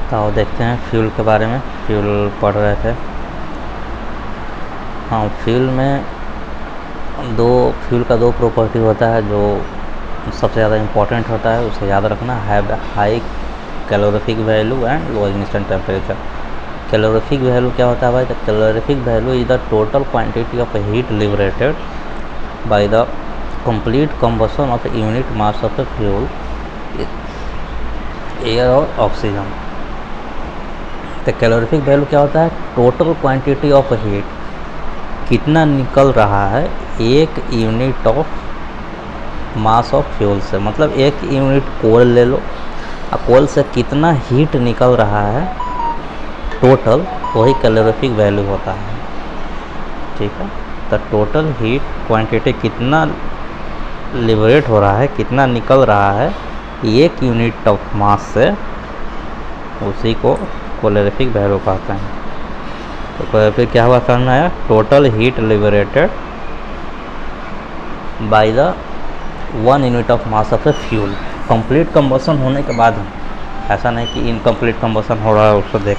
तो आओ देखते हैं फ्यूल के बारे में। फ्यूल पढ़ रहे थे। हाँ, फ्यूल का दो प्रॉपर्टी होता है जो सबसे ज़्यादा इम्पोर्टेंट होता है, उसे याद रखना। Have high calorific value and low ignition temperature. Calorific value क्या होता है भाई? The calorific value is the total quantity of heat liberated by the complete combustion of unit mass of the fuel, air और oxygen. तो calorific value क्या होता है? Total quantity of heat, कितना निकल रहा है एक unit of mass of fuel से। मतलब एक यूनिट कोल ले लो, और कोल से कितना हीट निकल रहा है टोटल, वही कैलोरीफिक वैल्यू होता है। ठीक है, तो टोटल हीट क्वांटिटी कितना लिबरेट हो रहा है, कितना निकल रहा है एक यूनिट ऑफ मास से, उसी को कैलोरीफिक वैल्यू कहते हैं। तो कैलोरीफिक क्या हुआ समझ में आया? Total heat liberated by the 1 unit of mass of the fuel. Complete combustion होने के बाद, ऐसा नहीं कि इनकम्प्लीट कंबशन हो रहा है उसको देख।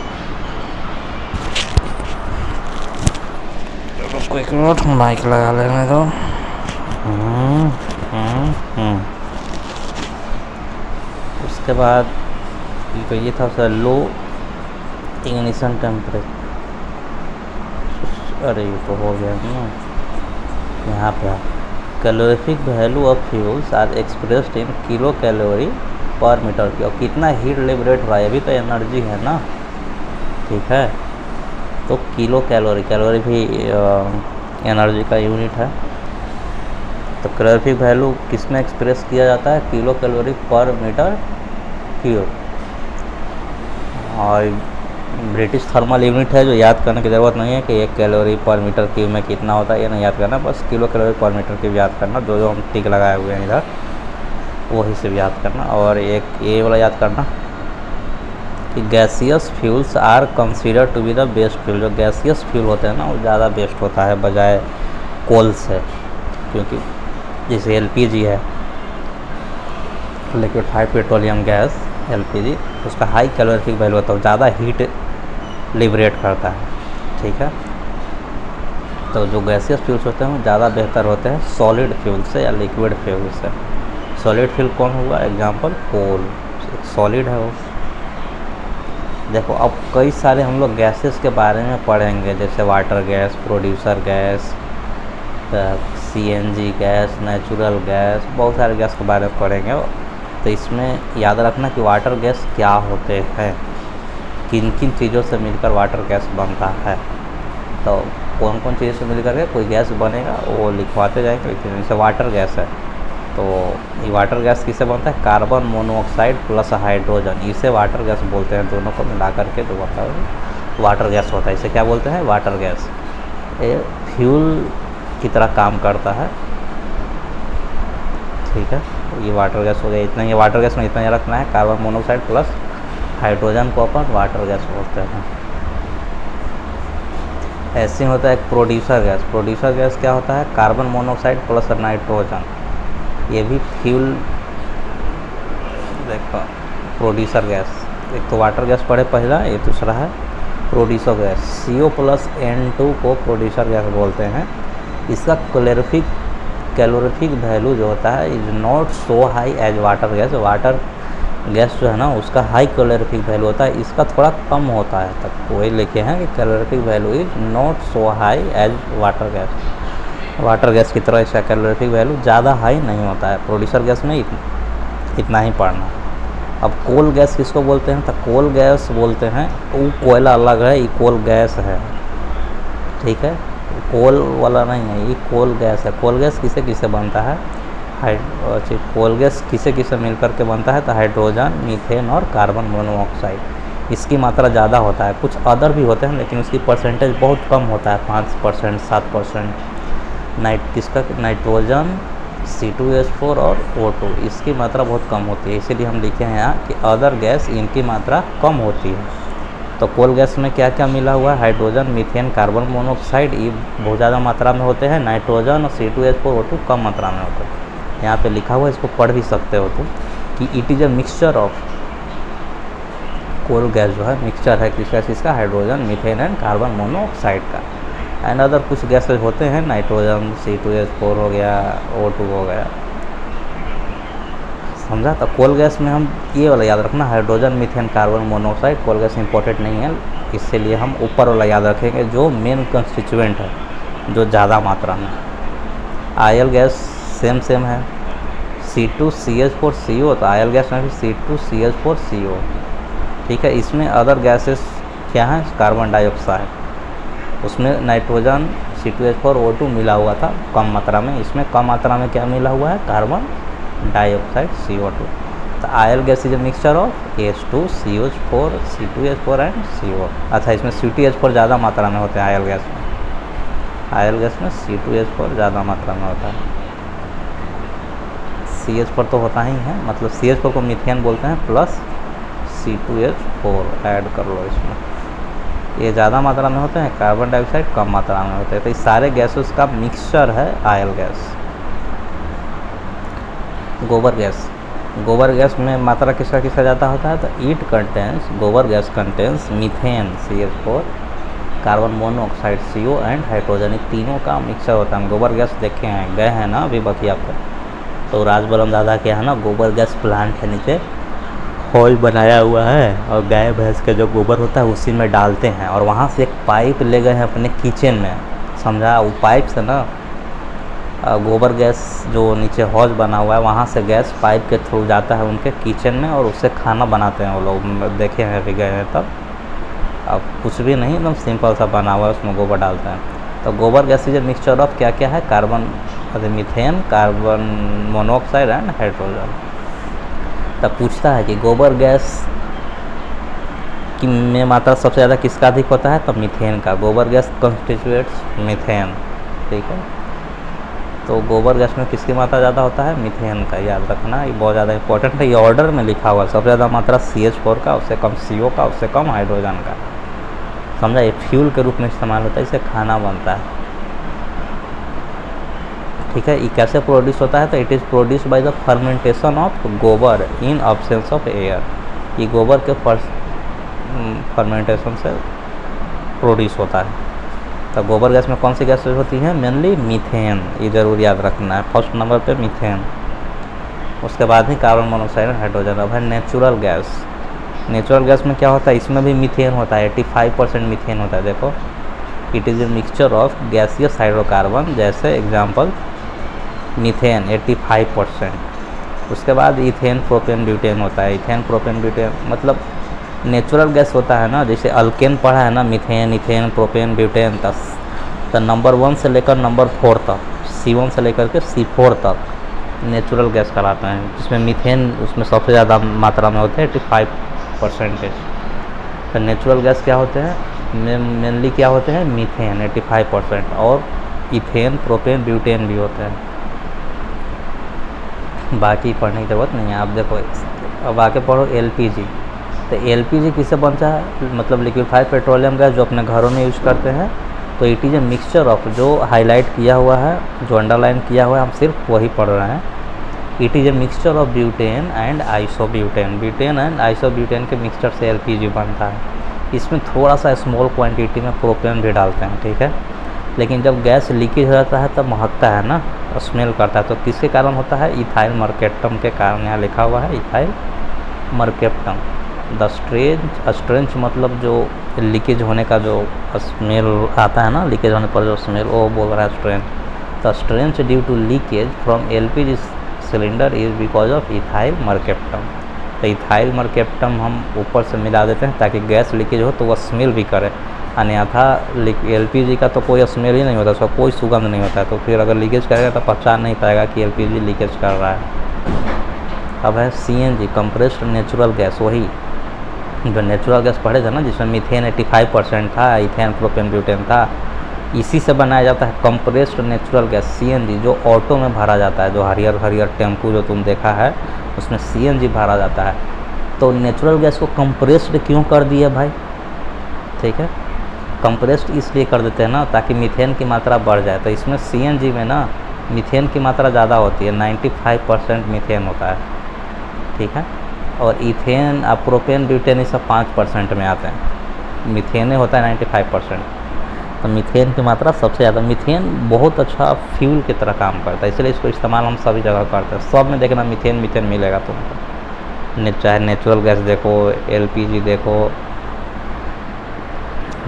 उसको एक मिनट माइक लगा लेने दो। उसके बाद तो ये था सर लो इग्निशन टेम्परेचर। अरे ये तो हो गया ना, यहाँ पे calorific value of fuels are expressed in kilocalorie per metre की। और कितना हीट लिबरेट हो रहा है, अभी तो एनर्जी है ना। ठीक है, तो किलो कैलोरी, कैलोरी भी एनर्जी का यूनिट है। तो कैलोरीफिक वैल्यू किस में एक्सप्रेस किया जाता है? Kilo calorie per metre cube. और ब्रिटिश थर्मल यूनिट है, जो याद करने की ज़रूरत नहीं है कि 1 कैलोरी पर मीटर क्यूब में कितना होता है, ये नहीं याद करना। बस kilo calorie per metre cube याद करना, जो हम टिक लगाए हुए हैं इधर, वही से याद करना। और एक ये वाला याद करना कि gaseous fuels are consider to be the best fuel. जो गैसियस फ्यूल होते हैं ना, वो ज़्यादा बेस्ट होता है बजाय कोल से। क्योंकि जैसे एलपीजी है, लिक्विफाइड पेट्रोलियम गैस, एलपीजी, उसका हाई कैलोरीफिक वैल्यू होता है, ज़्यादा हीट लिबरेट करता है। ठीक है, तो जो गैसियस फ्यूल्स होते हैं वो ज़्यादा बेहतर होते हैं सॉलिड फ्यूल से या लिक्विड फ्यूल से। सॉलिड फ्यूल कौन हुआ? एग्जांपल कोल, सॉलिड है वो। देखो, अब कई सारे हम लोग गैसेस के बारे में पढ़ेंगे, जैसे water gas, producer gas, CNG gas, natural gas, बहुत सारे गैस के बारे में पढ़ेंगे। तो इसमें याद रखना कि वाटर गैस क्या होते हैं, किन किन चीज़ों से मिलकर वाटर गैस बनता है। तो कौन कौन चीज़ों से मिलकर के कोई गैस बनेगा वो लिखवाते जाएंगे। जैसे वाटर गैस है, तो ये वाटर गैस किससे बनता है? कार्बन मोनोऑक्साइड प्लस हाइड्रोजन, इसे वाटर गैस बोलते हैं। दोनों को मिला करके जो होता है वाटर गैस होता है। इसे क्या बोलते हैं? Water gas. ये फ्यूल की तरह काम करता है। ठीक है, ये वाटर गैस हो गया। इतना ही वाटर गैस में इतना ही रखना है, कार्बन मोनोऑक्साइड प्लस हाइड्रोजन को अपन वाटर गैस बोलते हैं। ऐसे होता है एक प्रोड्यूसर गैस। प्रोड्यूसर गैस क्या होता है? कार्बन मोनोऑक्साइड प्लस नाइट्रोजन, ये भी फ्यूल। देखो, प्रोड्यूसर गैस, एक तो वाटर गैस पढ़े पहला, ये दूसरा है producer gas. CO plus N2 को प्रोड्यूसर गैस बोलते हैं। इसका कैलोरीफिक वैल्यू जो होता है is not so high as water gas. Water gas जो है ना, उसका हाई कैलोरीफिक वैल्यू होता है, इसका थोड़ा कम होता है। तक वही लिखे हैं कि calorific value is not so high as water gas. Water gas की तरह इसका कैलोरीफिक वैल्यू ज़्यादा हाई नहीं होता है। प्रोड्यूसर गैस में इतना ही पढ़ना। अब कोल गैस किसको बोलते हैं? तो कोल गैस बोलते हैं, वो कोयला अलग है, ये कोल गैस है। ठीक है, कोल वाला नहीं है, ये कोल गैस है। कोल गैस किसे किसे बनता है? कोल गैस किसे किसे मिलकर के बनता है? तो हाइड्रोजन, मीथेन और कार्बन मोनोऑक्साइड। इसकी मात्रा ज़्यादा होता है। कुछ अदर भी होते हैं लेकिन उसकी परसेंटेज बहुत कम होता है, 5%, 7%। किसका? नाइट्रोजन, C2H4 और O2, इसकी मात्रा बहुत कम होती है। इसीलिए हम लिखे हैं यहाँ कि अदर गैस इनकी मात्रा कम होती है। तो कोल गैस में क्या क्या मिला हुआ है? हाइड्रोजन, मीथेन, कार्बन मोनोऑक्साइड, ये बहुत ज़्यादा मात्रा में होते हैं। नाइट्रोजन और C2H4, O2 कम मात्रा में होते हैं। यहाँ पे लिखा हुआ है, इसको पढ़ भी सकते हो तुम, कि it is a mixture of coal gas जो है मिक्सचर है किसका किसका, hydrogen, methane and carbon monoxide का। एंड अदर कुछ गैसेज होते हैं, नाइट्रोजन, C2H4 हो गया, O2 हो गया, समझा। तो कोल गैस में हम ये वाला याद रखना, hydrogen, methane, carbon monoxide. Coal gas important नहीं है, इसलिए हम ऊपर वाला याद रखेंगे जो मेन कंस्टिट्यूएंट है, जो ज़्यादा मात्रा में। आयल गैस सेम है, C2CH4CO, तो आयल गैस में भी C2CH4CO, ठीक है। इसमें अदर गैसेस क्या हैं, कार्बन डाइऑक्साइड, उसमें नाइट्रोजन C2H4 O2 मिला हुआ था कम मात्रा में, इसमें कम मात्रा में क्या मिला हुआ है, कार्बन डाइऑक्साइड CO2। तो oil gas is a mixture of H2CH4 C2H4 and CO। अच्छा, इसमें C2H4 ज़्यादा मात्रा में होते हैं आयल गैस में, आयल गैस में C2H4 ज़्यादा मात्रा में होता है। CH4 तो होता ही है, मतलब CH4 को मीथेन बोलते हैं, प्लस C2H4 ऐड कर लो इसमें, ये ज़्यादा मात्रा में होते हैं, कार्बन डाइऑक्साइड कम मात्रा में होते हैं। तो इस सारे गैसेस का मिक्सचर है आयल गैस। गोबर गैस, गोबर गैस में मात्रा किसका किसका ज़्यादा होता है, तो इट कंटेंस, गोबर gas contains methane CH4, carbon monoxide CO and hydrogen, ये तीनों का मिक्सचर होता है। गोबर गैस देखे हैं, गए हैं ना अभी बतिया पर, तो राजबरम दादा के यहाँ ना गोबर गैस प्लांट है, नीचे हॉल बनाया हुआ है और गाय भैंस के जो गोबर होता है उसी में डालते हैं, और वहाँ से एक पाइप ले गए हैं अपने किचन में, समझा। वो पाइप से ना गोबर गैस जो नीचे हौज बना हुआ है वहाँ से गैस पाइप के थ्रू जाता है उनके किचन में, और उससे खाना बनाते हैं वो लोग, देखे हैं अभी गए हैं तब। अब कुछ भी नहीं, एकदम सिंपल सा बना हुआ है, उसमें गोबर डालते हैं। तो गोबर गैस इज मिक्सचर ऑफ क्या क्या है, carbon, methane, carbon monoxide and hydrogen. तब पूछता है कि गोबर गैस की में मात्रा सबसे ज़्यादा किसका अधिक होता है, तो मीथेन का। गोबर गैस कंस्टिट्यूएट्स मीथेन, ठीक है। तो गोबर गैस में किसकी मात्रा ज़्यादा होता है, मीथेन का, याद रखना, ये बहुत ज़्यादा इंपॉर्टेंट है। ये ऑर्डर में लिखा हुआ है, सबसे ज़्यादा मात्रा CH4 का, उससे कम CO का, उससे कम हाइड्रोजन का, समझा। ये फ्यूल के रूप में इस्तेमाल होता है, इससे खाना बनता है, ठीक है। ये कैसे प्रोड्यूस होता है, तो it is produce by the fermentation of गोबर इन अब्सेंस ऑफ एयर। ये गोबर के फर्मेंटेशन से प्रोड्यूस होता है। तो गोबर गैस में कौन सी गैसेज होती हैं, मेनली मीथेन, ये ज़रूर याद रखना है, फर्स्ट नंबर पे मीथेन, उसके बाद ही कार्बन मोनोऑक्साइड और हाइड्रोजन। अब है नेचुरल गैस। नेचुरल गैस में क्या होता है, इसमें भी मीथेन होता है, 85% मीथेन होता है। देखो, it is a mixture of gaseous hydrocarbon, जैसे एग्जांपल मीथेन 85%। उसके बाद इथेन, प्रोपेन, ब्यूटेन होता है। इथेन, प्रोपेन, ब्यूटेन मतलब नेचुरल गैस होता है ना, जैसे अल्केन पढ़ा है ना, मीथेन, इथेन, प्रोपेन, ब्यूटेन तक, तो नंबर 1 से लेकर नंबर 4 तक, C1 से लेकर के C4 तक नेचुरल गैस कहलाते हैं, जिसमें मीथेन उसमें सबसे ज़्यादा मात्रा में होते हैं, 85%। तो नेचुरल गैस क्या होते हैं, मेनली क्या होते हैं, मीथेन 85%, और इथेन, प्रोपेन, ब्यूटेन भी होते हैं। बाकी पढ़ने की ज़रूरत नहीं है। आप देखो, अब आके पढ़ो LPG। तो LPG किससे बनता है, मतलब लिक्विफाइड पेट्रोलियम गैस, जो अपने घरों में यूज़ करते हैं। तो it is a mixture of, जो हाईलाइट किया हुआ है, जो अंडरलाइन किया हुआ है, हम सिर्फ वही पढ़ रहे हैं। It is a mixture of butane and isobutane. Butane and isobutane के मिक्सचर से LPG बनता है। इसमें थोड़ा सा स्मॉल क्वांटिटी में प्रोपेन भी डालते हैं, ठीक है। लेकिन जब गैस लीकेज हो जाता है तब महकता है ना, स्मेल करता है। तो किसके कारण होता है, इथाइल मर्केप्टम के कारण। यहाँ लिखा हुआ है इथाइल मर्केप्टम। द स्ट्रेंच मतलब जो लीकेज होने का जो स्मेल आता है ना, लीकेज होने पर जो स्मेल, वो बोल रहा है stench. The stench due to leakage from LPG cylinder is because of ethyl mercaptan. तो इथाइल मर्केप्टम हम ऊपर से मिला देते हैं ताकि गैस लीकेज हो तो वह स्मेल भी करे। अन्यथा LPG का तो कोई स्मेल ही नहीं होता, उसका कोई सुगंध नहीं होता है। तो फिर अगर लीकेज करेगा तो पहचान नहीं पाएगा कि LPG लीकेज कर रहा है। अब है CNG, कंप्रेस्ड नेचुरल गैस। वही जो नेचुरल गैस पढ़े थे ना, जिसमें मीथेन 85% था, इथेन, प्रोपेन, ब्यूटेन था, इसी से बनाया जाता है कंप्रेस्ड नेचुरल गैस CNG, जो ऑटो में भरा जाता है। जो हरियर हरियर टेम्पू जो तुम देखा है, उसमें CNG भरा जाता है। तो नेचुरल गैस को कंप्रेस्ड क्यों कर दिया भाई, ठीक है। कंप्रेस्ड इसलिए कर देते हैं ना ताकि मीथेन की मात्रा बढ़ जाए। तो इसमें CNG में ना मीथेन की मात्रा ज़्यादा होती है, 95% मीथेन होता है, ठीक है। और इथेन और प्रोपेन ब्यूटेन ये सब 5% में आते हैं। मीथेन होता है 95%। तो मीथेन की मात्रा सबसे ज़्यादा। मीथेन बहुत अच्छा फ्यूल की तरह काम करता है, इसलिए इसको इस्तेमाल हम सभी जगह करते हैं। सब में देखना मीथेन मीथेन मिलेगा तुमको, चाहे नेचुरल गैस देखो, एलपीजी देखो।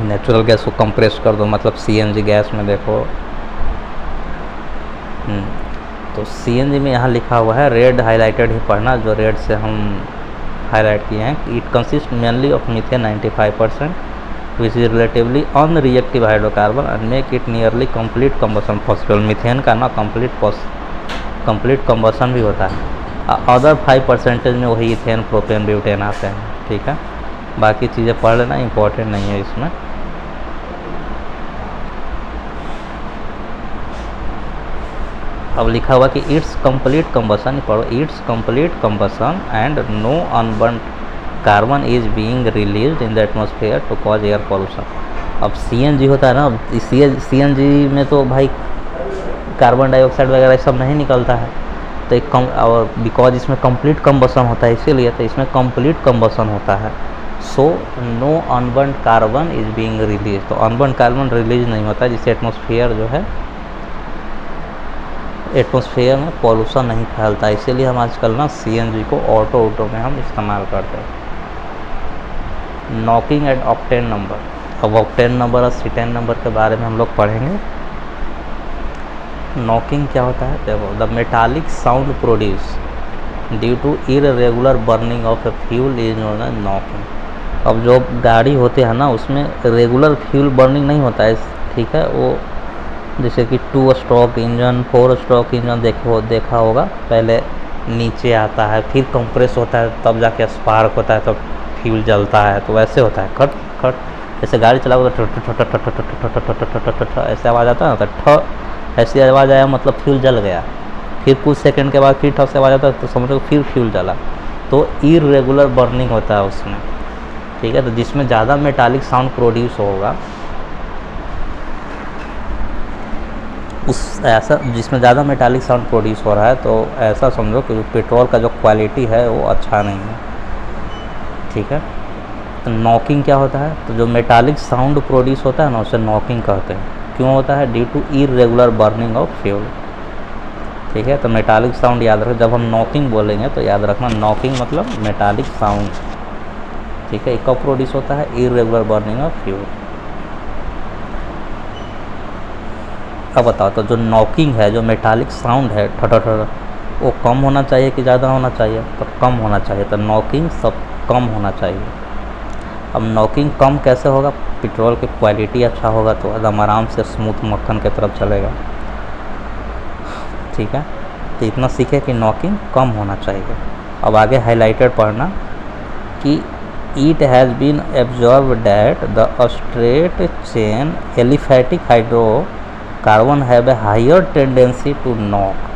नेचुरल गैस को कंप्रेस कर दो, मतलब सीएनजी गैस में देखो। तो सीएनजी में यहाँ लिखा हुआ है, रेड हाईलाइटेड ही पढ़ना, जो रेड से हम हाईलाइट किए हैं। It consist mainly of methane 95%, which is relatively unreactive hydrocarbon and make it nearly complete combustion possible. Methane का ना कंप्लीट कम्बसन भी होता है। अदर 5% में वही इथेन प्रोपेन ब्यूटेन आते हैं, ठीक है। बाकी चीज़ें पढ़ लेना, इंपॉर्टेंट नहीं है इसमें। अब लिखा हुआ कि इट्स कंप्लीट कम्बसन, पढ़ो, it's complete combustion and no unburnt carbon is being released in the atmosphere to cause air pollution. अब सीएनजी होता है ना, सीएनजी में तो भाई कार्बन डाइऑक्साइड वगैरह सब नहीं निकलता है, तो एक कम, और बिकॉज इसमें कंप्लीट कम्बसन होता है इसीलिए, तो इसमें कंप्लीट कम्बसन होता है। So no unburnt carbon is being release, तो अनबर्न कार्बन रिलीज नहीं होता, जिससे एटमॉस्फेयर जो है, एटमॉस्फेयर में पॉल्यूशन नहीं फैलता। इसीलिए हम आजकल ना सीएनजी को ऑटो में हम इस्तेमाल करते हैं। Knocking at octane number. अब ऑक्टेन नंबर और सीटेन नंबर के बारे में हम लोग पढ़ेंगे। नॉकिंग क्या होता है, देखो, the metallic sound produce due to irregular burning of a fuel is known as knocking. अब जो गाड़ी होते हैं ना, उसमें रेगुलर फ्यूल बर्निंग नहीं होता है, ठीक है। वो जैसे कि 2 स्ट्रोक इंजन, 4 स्ट्रोक इंजन देखा होगा, पहले नीचे आता है, फिर कंप्रेस होता है, तब जाके स्पार्क होता है, तब फ्यूल जलता है। तो वैसे होता है, खट खट, जैसे गाड़ी चलाओ तो ऐसे आवाज़ आता है ना, तो ऐसी आवाज़ आया मतलब फ्यूल जल गया। फिर कुछ सेकंड के बाद फिर ठस से आवाज़ आता है, तो समझो फिर फ्यूल जला। तो इररेगुलर बर्निंग होता है उसमें, ठीक है। तो जिसमें ज़्यादा मेटालिक साउंड प्रोड्यूस होगा, ऐसा जिसमें ज़्यादा मेटालिक साउंड प्रोड्यूस हो रहा है, तो ऐसा समझो कि पेट्रोल का जो क्वालिटी है वो अच्छा नहीं है, ठीक है। तो नॉकिंग क्या होता है, तो जो मेटालिक साउंड प्रोड्यूस होता है ना, उसे नॉकिंग कहते हैं। क्यों होता है, due to irregular burning of fuel, ठीक है। तो मेटालिक साउंड याद रखो, जब हम नॉकिंग बोलेंगे तो याद रखना नॉकिंग मतलब मेटालिक साउंड, ठीक है। कब प्रोड्यूस होता है, इररेगुलर बर्निंग ऑफ फ्यूल। अब बताओ, तो जो नॉकिंग है, जो मेटालिक साउंड है, ठटर, वो कम होना चाहिए कि ज़्यादा होना चाहिए, तो कम होना चाहिए। तो नॉकिंग सब कम होना चाहिए। अब नॉकिंग कम कैसे होगा, पेट्रोल की क्वालिटी अच्छा होगा तो एकदम आराम से स्मूथ मक्खन की तरफ चलेगा, ठीक है। तो इतना सीखे कि नॉकिंग कम होना चाहिए। अब आगे हाईलाइटेड पढ़ना कि it has been absorb that the straight chain aliphatic hydrocarbon have a higher tendency to knock.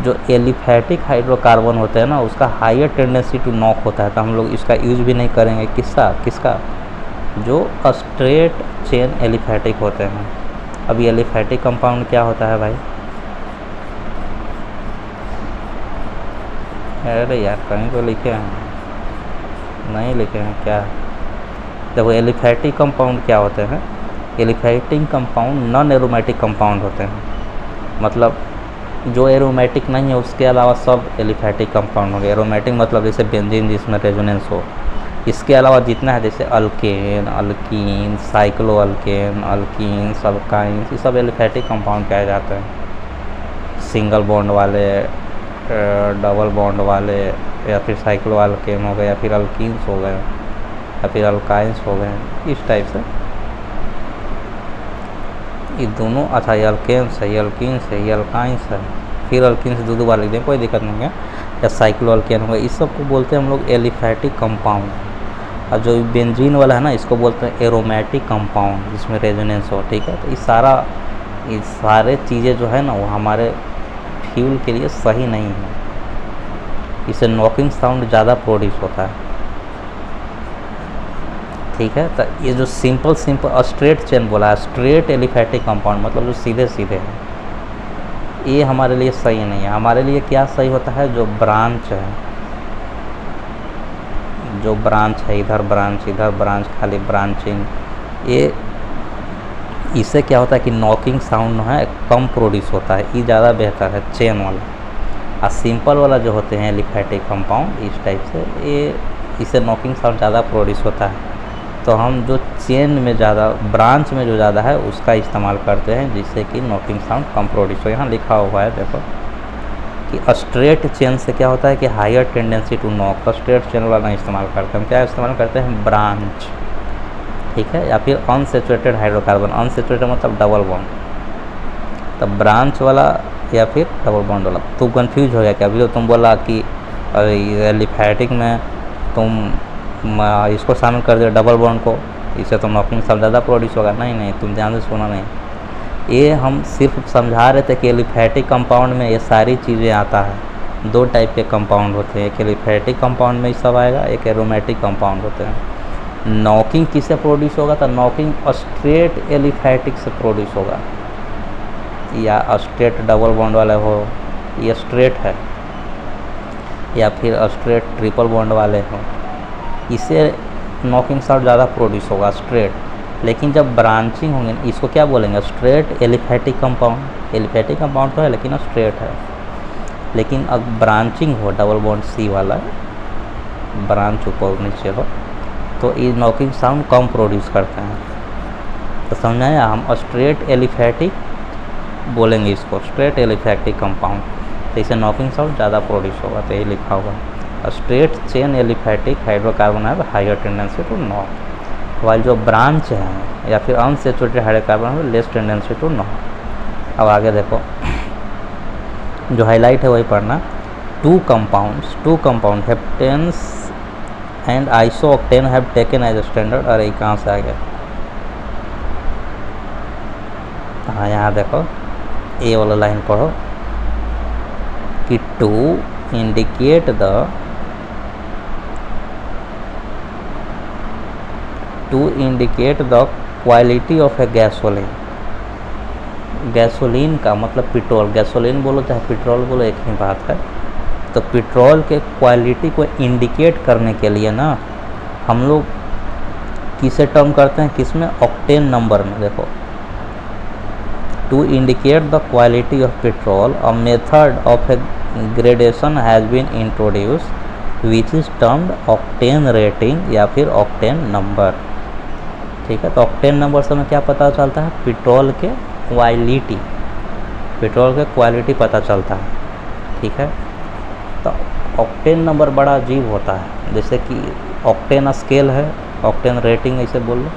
जो एलिफैटिक हाइड्रोकार्बन होते हैं ना, उसका हायर टेंडेंसी टू नॉक होता है। तो हम लोग इसका यूज भी नहीं करेंगे, किसका, जो स्ट्रेट चेन एलिफैटिक होते हैं। अब ये एलिफैटिक कंपाउंड क्या होता है भाई, अरे यार कहीं तो लिखे हैं, नहीं लिखे हैं क्या। देखो एलिफैटिक कंपाउंड क्या होते हैं, aliphatic compound non aromatic compound होते हैं। मतलब जो एरोमेटिक नहीं है उसके अलावा सब एलिफैटिक कंपाउंड हो गए। एरोमेटिक मतलब जैसे बेंजीन जिसमें रेजोनेंस हो, इसके अलावा जितना है जैसे alkane, alkyne, cyclo alkane, alkenes, alkynes, ये सब एलिफैटिक कंपाउंड कहे जाते हैं। सिंगल बॉन्ड वाले, डबल बॉन्ड वाले, या फिर साइक्लो अल्केन हो गए, या फिर अल्कीन्स हो गए, या फिर अल्काइंस हो गए, इस टाइप से ये दोनों। अच्छा ये अल्केन्स है, ये अल्कीन्स है, ये अल्काइंस है, फिर अल्कीन्स दो बार लिख दें, कोई दिक्कत नहीं है। या साइक्लो अल्केन हो गया, इस सब को बोलते हैं हम लोग एलिफैटिक कंपाउंड। और जो बेंजीन वाला है ना, इसको बोलते हैं एरोमेटिक कंपाउंड जिसमें रेजोनेंस हो, ठीक है। तो ये सारे चीज़ें जो है ना, वो हमारे फ्यूल के लिए सही नहीं है। इससे नॉकिंग साउंड ज़्यादा प्रोड्यूस होता है, ठीक है। तो ये जो सिंपल स्ट्रेट चेन बोला है, स्ट्रेट एलिफैटिक कंपाउंड मतलब जो सीधे हैं, ये हमारे लिए सही नहीं है। हमारे लिए क्या सही होता है, जो ब्रांच है, जो ब्रांच है, इधर ब्रांच खाली ब्रांचिंग, ये इससे क्या होता है कि नॉकिंग साउंड है कम प्रोड्यूस होता है, ये ज़्यादा बेहतर है चेन वाला। और सिंपल वाला जो होते हैं एलिफैटिक कंपाउंड इस टाइप से, ये इससे नॉकिंग साउंड ज़्यादा प्रोड्यूस होता है। तो हम जो चेन में ज़्यादा, ब्रांच में जो ज़्यादा है उसका इस्तेमाल करते हैं, जिससे कि नॉकिंग साउंड कम प्रोड्यूस हो। यहाँ लिखा हुआ है देखो कि स्ट्रेट चेन से क्या होता है कि higher tendency to knock, straight chain वाला नहीं इस्तेमाल करते हम, क्या इस्तेमाल करते हैं ब्रांच, ठीक है, या फिर अनसैचुरेटेड हाइड्रोकार्बन। अनसैचुरेटेड मतलब डबल बॉन्ड, तब ब्रांच वाला या फिर डबल बॉन्ड वाला। तुम कंफ्यूज हो गया क्या? अभी तो तुम बोला कि एलिफैटिक में तुम इसको शामिल कर दिया डबल बॉन्ड को, इससे तो नॉकिंग साउंड ज़्यादा प्रोड्यूस होगा। नहीं, तुम ध्यान से सुना नहीं, ये हम सिर्फ समझा रहे थे कि एलिफैटिक कंपाउंड में ये सारी चीज़ें आता है। दो टाइप के कंपाउंड होते हैं, एक एलिफैटिक कंपाउंड में ये सब आएगा, एक एरोमेटिक कंपाउंड होते हैं। नॉकिंग किससे प्रोड्यूस होगा? तो नॉकिंग स्ट्रेट एलिफैटिक से प्रोड्यूस होगा, या स्ट्रेट डबल बॉन्ड वाले हो, ये स्ट्रेट है, या फिर स्ट्रेट ट्रिपल बॉन्ड वाले हो, इससे नॉकिंग साउंड ज़्यादा प्रोड्यूस होगा स्ट्रेट। लेकिन जब ब्रांचिंग होंगे, इसको क्या बोलेंगे? Straight aliphatic compound. Aliphatic compound तो है लेकिन स्ट्रेट है। लेकिन अब ब्रांचिंग हो, डबल बॉन्ड सी वाला ब्रांच ऊपर नीचे हो, तो ये नॉकिंग साउंड कम प्रोड्यूस करते हैं। तो समझाया, हम स्ट्रेट एलिफैटिक बोलेंगे इसको, स्ट्रेट एलिफैटिक कंपाउंड, तो इसे नॉकिंग साउंड ज़्यादा प्रोड्यूस होगा। तो यही लिखा हुआ है, स्ट्रेट चेन एलिफैटिक हाइड्रोकार्बन है higher tendency to knock, while जो ब्रांच है या फिर अनसैचुरेटेड हाइड्रोकार्बन है लेस टेंडेंसी टू नॉक। अब आगे देखो, जो हाईलाइट है वही पढ़ना। Two compound heptanes and isooctane have taken as a standard. अरे ये कहाँ से आ गया? हाँ, यहाँ देखो ए वाला लाइन पढ़ो कि to indicate the quality of a gasoline. Gasoline का मतलब पेट्रोल, गैसोलीन बोलो चाहे पेट्रोल बोलो एक ही बात है। तो पेट्रोल के क्वालिटी को इंडिकेट करने के लिए ना हम लोग किसे टर्म करते हैं, किसमें? ऑक्टेन नंबर में। देखो, to indicate the quality of petrol a method of a gradation has been introduced which is termed octane rating या फिर ऑक्टेन नंबर, ठीक है। तो ऑक्टेन नंबर से हमें क्या पता चलता है? पेट्रोल के क्वालिटी पता चलता है, ठीक है। तो ऑक्टेन नंबर बड़ा अजीब होता है, जैसे कि ऑक्टेन स्केल है, ऑक्टेन रेटिंग ऐसे बोल लो,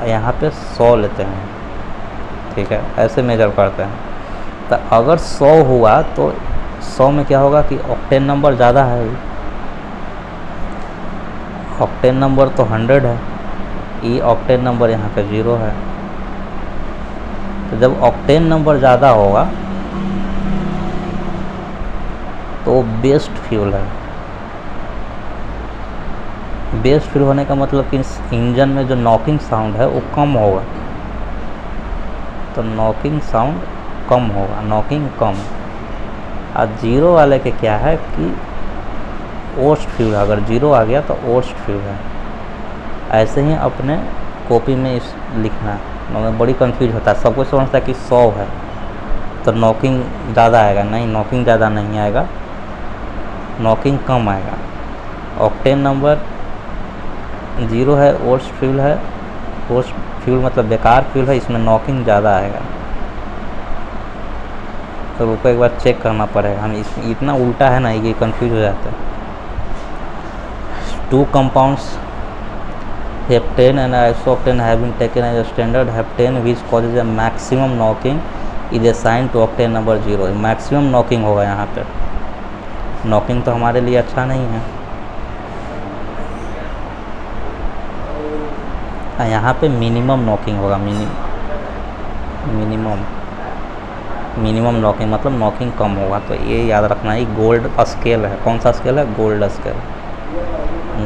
यहाँ पे 100 लेते हैं, ठीक है, ऐसे मेजर करते हैं। तो अगर 100 हुआ तो 100 में क्या होगा कि ऑक्टेन नंबर ज़्यादा है, ऑक्टेन नंबर तो 100 है, ये ऑक्टेन नंबर यहाँ पे 0 है। तो जब ऑक्टेन नंबर ज़्यादा होगा तो बेस्ट फ्यूल है। बेस्ट फ्यूल होने का मतलब कि इस इंजन में जो नॉकिंग साउंड है वो कम होगा, तो नॉकिंग साउंड कम होगा, नॉकिंग कम। और 0 वाले के क्या है कि वर्स्ट फ्यूल, अगर 0 आ गया तो वर्स्ट फ्यूल है। ऐसे ही अपने कॉपी में इस लिखना, मैं बड़ी कंफ्यूज होता है, सबको समझता है कि 100 है तो नॉकिंग ज़्यादा आएगा। नहीं, नॉकिंग ज़्यादा नहीं आएगा, नॉकिंग कम आएगा। ऑक्टेन नंबर 0 है, वर्स्ट फ्यूल है, वर्स्ट फ्यूल मतलब बेकार फ्यूल है, इसमें नॉकिंग ज़्यादा आएगा। तो रुको एक बार चेक करना पड़ेगा, हम इसमें इतना उल्टा है ना ये कंफ्यूज हो जाता है। 2 compounds heptane and isooctane have been taken as a standard. Heptane which causes a maximum knocking is assigned to octane number 0। Maximum knocking होगा यहाँ पे, नॉकिंग तो हमारे लिए अच्छा नहीं है। यहाँ पे मिनिमम नॉकिंग होगा, मिनिमम नॉकिंग मतलब नॉकिंग कम होगा। तो ये याद रखना है, गोल्ड स्केल है। कौन सा स्केल है? Gold scale,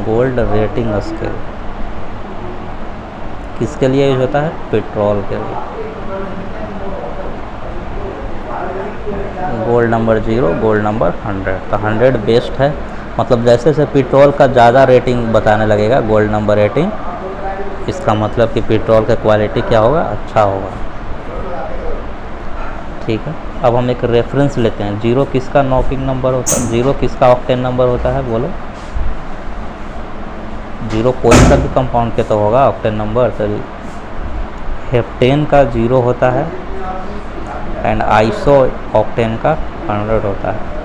gold rating scale. किसके लिए यूज होता है? पेट्रोल के लिए। Gold number 0, gold number 100। तो 100 बेस्ट है, मतलब जैसे जैसे पेट्रोल का ज़्यादा रेटिंग बताने लगेगा, गोल्ड नंबर रेटिंग, इसका मतलब कि पेट्रोल का क्वालिटी क्या होगा, अच्छा होगा। ठीक है, अब हम एक रेफरेंस लेते हैं। जीरो किसका नॉकिंग नंबर होता है, जीरो किसका ऑक्टेन नंबर होता है, बोलो। जीरो कोई सा भी कंपाउंड के तो होगा ऑक्टेन नंबर, तो हेप्टेन का 0 होता है एंड आइसो ऑक्टेन का 100 होता है।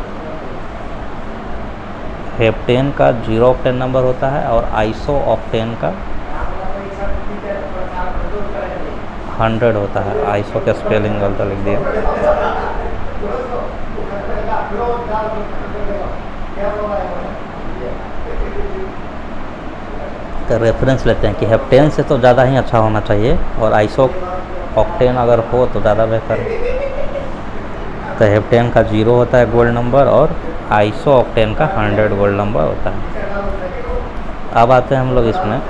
हेप्टेन का 0 ऑक्टेन नंबर होता है और आइसो ऑक्टेन का 100 होता है। आइसो का स्पेलिंग गलत लिख दिया। तो रेफरेंस लेते हैं कि हेप्टेन से तो ज़्यादा ही अच्छा होना चाहिए और आइसो ऑक्टेन अगर हो तो ज़्यादा बेहतर है। तो हेप्टेन का 0 होता है गोल्ड नंबर और आइसो ऑक्टेन का 100 गोल्ड नंबर होता है। अब आते हैं हम लोग इसमें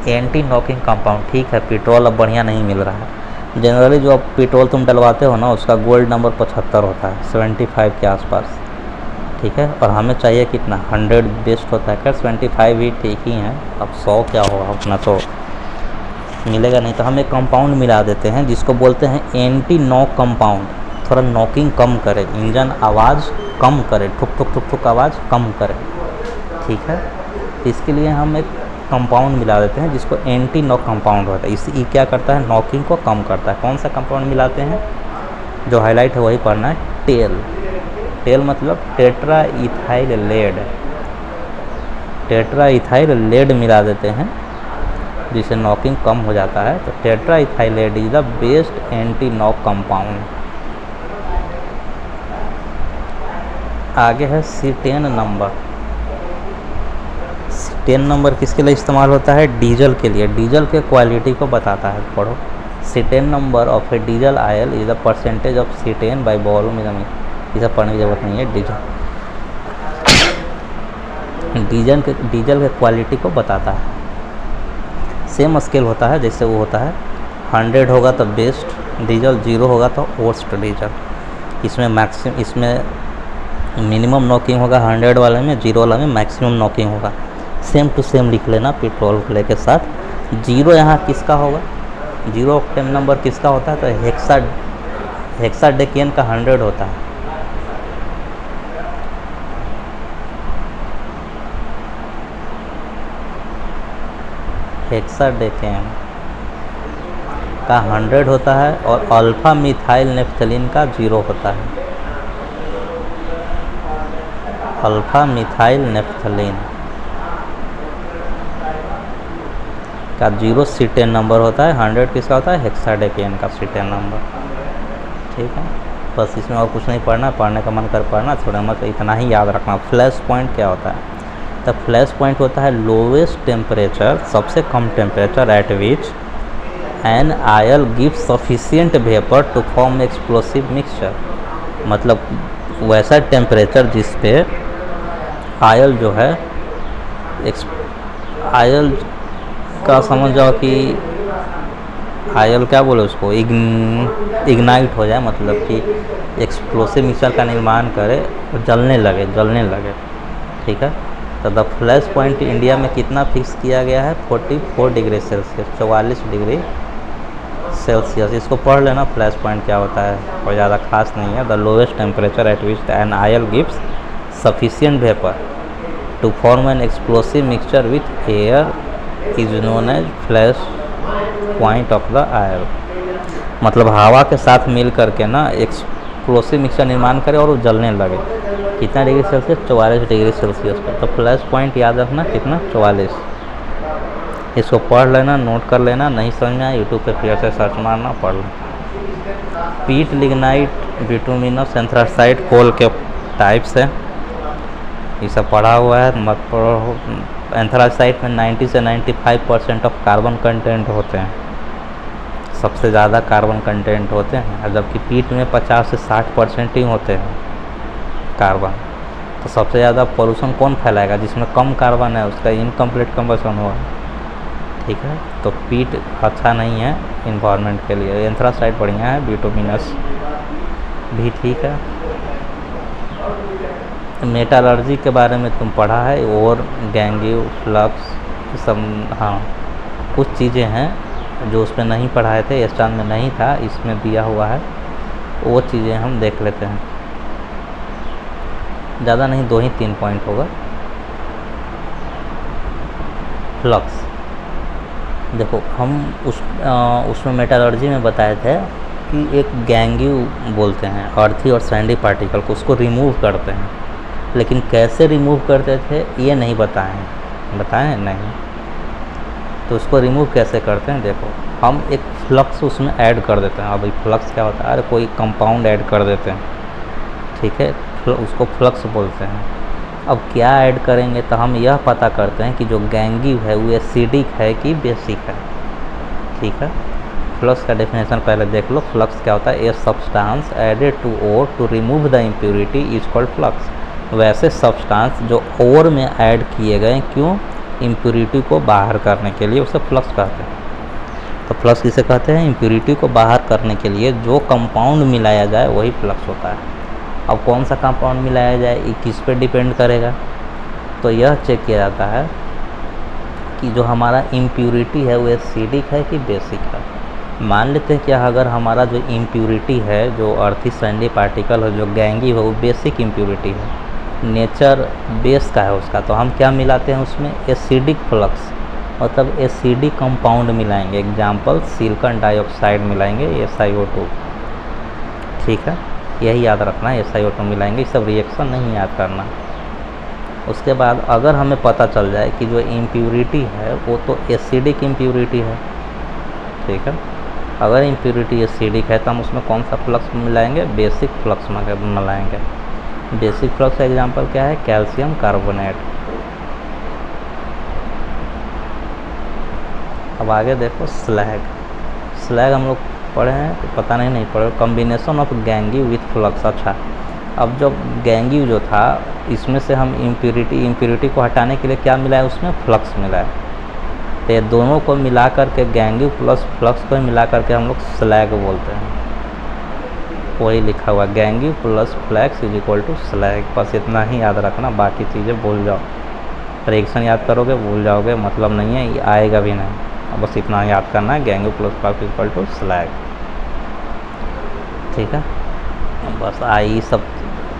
एंटी नॉकिंग कंपाउंड। ठीक है, पेट्रोल अब बढ़िया नहीं मिल रहा है। जनरली जो अब पेट्रोल तुम डलवाते हो ना, उसका गोल्ड नंबर 75 होता है, 75 के आसपास। ठीक है, और हमें चाहिए कितना, 100 बेस्ट होता है। खैर 75 ही ठीक ही है, अब 100 क्या होगा, अपना तो मिलेगा नहीं। तो हम एक कंपाउंड मिला देते हैं जिसको बोलते हैं एंटी नॉक कंपाउंड। थोड़ा नॉकिंग कम करे, इंजन आवाज़ कम करे, ठुक ठुक ठुक ठुक आवाज़ कम करे। ठीक है, तो इसके लिए हम एक कंपाउंड मिला देते हैं जिसको एंटी नॉक कंपाउंड होता है। ये क्या करता है, नॉकिंग को कम करता है। कौन सा कंपाउंड मिलाते हैं, जो हाईलाइट है वही पढ़ना है, टेल। टेल मतलब tetraethyl lead. Tetraethyl lead मिला देते हैं जिससे नॉकिंग कम हो जाता है। तो tetraethyl lead is the best anti knock compound. आगे है C10 नंबर। C10 नंबर किसके लिए इस्तेमाल होता है, डीजल के लिए। डीजल के क्वालिटी को बताता है, पढ़ो। C10 number of A diesel oil is the percentage of C10 by volume इन। ये सब पढ़ने की जरूरत नहीं है। डीजल के क्वालिटी को बताता है। सेम स्केल होता है जैसे वो होता है, 100 होगा तो बेस्ट डीजल, 0 होगा तो वर्स्ट डीजल। इसमें मिनिमम नॉकिंग होगा 100 वाले में, 0 वाला में मैक्सिमम नॉकिंग होगा। सेम टू सेम लिख लेना पेट्रोल के साथ। 0 यहाँ किसका होगा, 0 ऑक्टेन नंबर किसका होता है, तो हेक्साडेकेन का 100 होता है। हेक्साडेकेन का 100 होता है और अल्फा मिथाइल नेफ्थलीन का 0 होता है। अल्फा मिथाइल नेफ्थलीन का 0 C10 नंबर होता है। 100 किसका होता है, हेक्साडेकेन का C10 नंबर। ठीक है, बस इसमें और कुछ नहीं पढ़ना, पढ़ने का मन कर पढ़ना, थोड़ा मत इतना ही याद रखना। फ्लैश पॉइंट क्या होता है, तो फ्लैश पॉइंट होता है लोवेस्ट टेम्परेचर, सबसे कम temperature at which an oil give sufficient vapour to form explosive mixture. मतलब वैसा टेम्परेचर जिस पे आयल जो है, आयल का समझ जाओ कि आयल क्या बोले उसको, इग्नाइट हो जाए, मतलब कि एक्सप्लोसिव मिक्सचर का निर्माण करे, जलने लगे। ठीक है, तो द फ्लैश पॉइंट इंडिया में कितना फिक्स किया गया है, 44 डिग्री सेल्सियस, 44 डिग्री सेल्सियस। इसको पढ़ लेना, फ्लैश पॉइंट क्या होता है, कोई ज़्यादा खास नहीं है। The lowest temperature at which an oil gives sufficient vapour to form an explosive mixture with air is known as flash point of the oil. मतलब हवा के साथ मिल करके ना एक्सप्लोसिव मिक्सचर निर्माण करे और वो जलने लगे। कितना डिग्री सेल्सियस, 44 डिग्री सेल्सियस पर। तो फ्लैश पॉइंट याद रखना कितना, 44। इसको पढ़ लेना, नोट कर लेना, नहीं समझ में आया यूट्यूब पे फिर से सर्च मारना, पढ़ लेना। पीट, लिग्नाइट, बिटुमिनस, एंथ्रासाइट कोल के टाइप्स है, ये सब पढ़ा हुआ है, मत पढ़ो। एंथ्रासाइट में 90 से 95% ऑफ कार्बन कंटेंट होते हैं, सबसे ज़्यादा कार्बन कंटेंट होते हैं, जबकि पीट में 50 से 60% ही होते हैं कार्बन। तो सबसे ज़्यादा पोल्यूशन कौन फैलाएगा, जिसमें कम कार्बन है उसका इनकम्प्लीट कंबशन हुआ। ठीक है, तो पीट अच्छा नहीं है इन्वायरमेंट के लिए। एंथ्रासाइट बढ़िया है, बिटुमिनस भी ठीक है। मेटालर्जी के बारे में तुम पढ़ा है, और गैंगीव फ्लक्स सब, हाँ कुछ चीज़ें हैं जो उसमें नहीं पढ़ाए थे, स्टान में नहीं था, इसमें दिया हुआ है, वो चीज़ें हम देख लेते हैं। ज़्यादा नहीं, 2 ही 3 पॉइंट होगा। फ्लक्स देखो, हम उसमें मेटालर्जी में बताए थे कि एक गैंगीव बोलते हैं अर्थी और सैंडी पार्टिकल को, उसको रिमूव करते हैं, लेकिन कैसे रिमूव करते थे ये नहीं बताएं नहीं। तो उसको रिमूव कैसे करते हैं, देखो हम एक फ्लक्स उसमें ऐड कर देते हैं। अब फ्लक्स क्या होता है, अरे कोई कंपाउंड ऐड कर देते हैं, ठीक है, उसको फ्लक्स बोलते हैं। अब क्या ऐड करेंगे, तो हम यह पता करते हैं कि जो गैंगीव है वो एसिडिक है कि बेसिक है, ठीक है। फ्लक्स का डेफिनेशन पहले देख लो। फ्लक्स क्या होता है, a substance added to ore to remove the impurity is called flux. वैसे सब्सटेंस जो ओर में ऐड किए गए, क्यों, इम्प्योरिटी को बाहर करने के लिए, उसे फ्लक्स कहते हैं। तो फ्लक्स किसे कहते हैं, इम्प्योरिटी को बाहर करने के लिए जो कंपाउंड मिलाया जाए वही फ्लक्स होता है। अब कौन सा कंपाउंड मिलाया जाए ये किस पे डिपेंड करेगा, तो यह चेक किया जाता है कि जो हमारा इम्प्योरिटी है वो एसिडिक है कि बेसिक है। मान लेते हैं कि अगर हमारा जो इम्प्योरिटी है, जो अर्थी सैंडी पार्टिकल है, जो गैंगी है, वो बेसिक इम्प्योरिटी है, नेचर बेस का है उसका, तो हम क्या मिलाते हैं उसमें, एसिडिक फ्लक्स, मतलब एसिडिक कंपाउंड मिलाएंगे। एग्जाम्पल सिलिकॉन डाइऑक्साइड मिलाएंगे, SiO2, ठीक है, यही याद रखना है, SiO2 मिलाएंगे। ये सब रिएक्शन नहीं याद करना। उसके बाद अगर हमें पता चल जाए कि जो इम्प्योरिटी है वो तो एसिडिक इम्प्योरिटी है, ठीक है, अगर इम्प्योरिटी एसिडिक है तो हम उसमें कौन सा फ्लक्स मिलाएंगे, बेसिक फ्लक्स मिलाएंगे। बेसिक फ्लक्स का एग्जाम्पल क्या है, कैल्शियम कार्बोनेट। अब आगे देखो स्लैग हम लोग पढ़े हैं तो पता नहीं पढ़े। Combination of gangue with flux. अच्छा, अब जब गैंगीव जो था, इसमें से हम इम्प्योरिटी को हटाने के लिए क्या मिलाया, उसमें फ्लक्स मिलाया। तो ये दोनों को मिला करके, गैंगीव प्लस फ्लक्स को मिला करके हम लोग स्लैग बोलते हैं। वही लिखा हुआ, gangue plus flux is equal to slag. बस इतना ही याद रखना, बाकी चीज़ें भूल जाओ। रिएक्शन याद करोगे भूल जाओगे, मतलब नहीं है, ये आएगा भी नहीं। बस इतना याद करना है, gangue plus flux is equal to slag, ठीक है। बस आई सब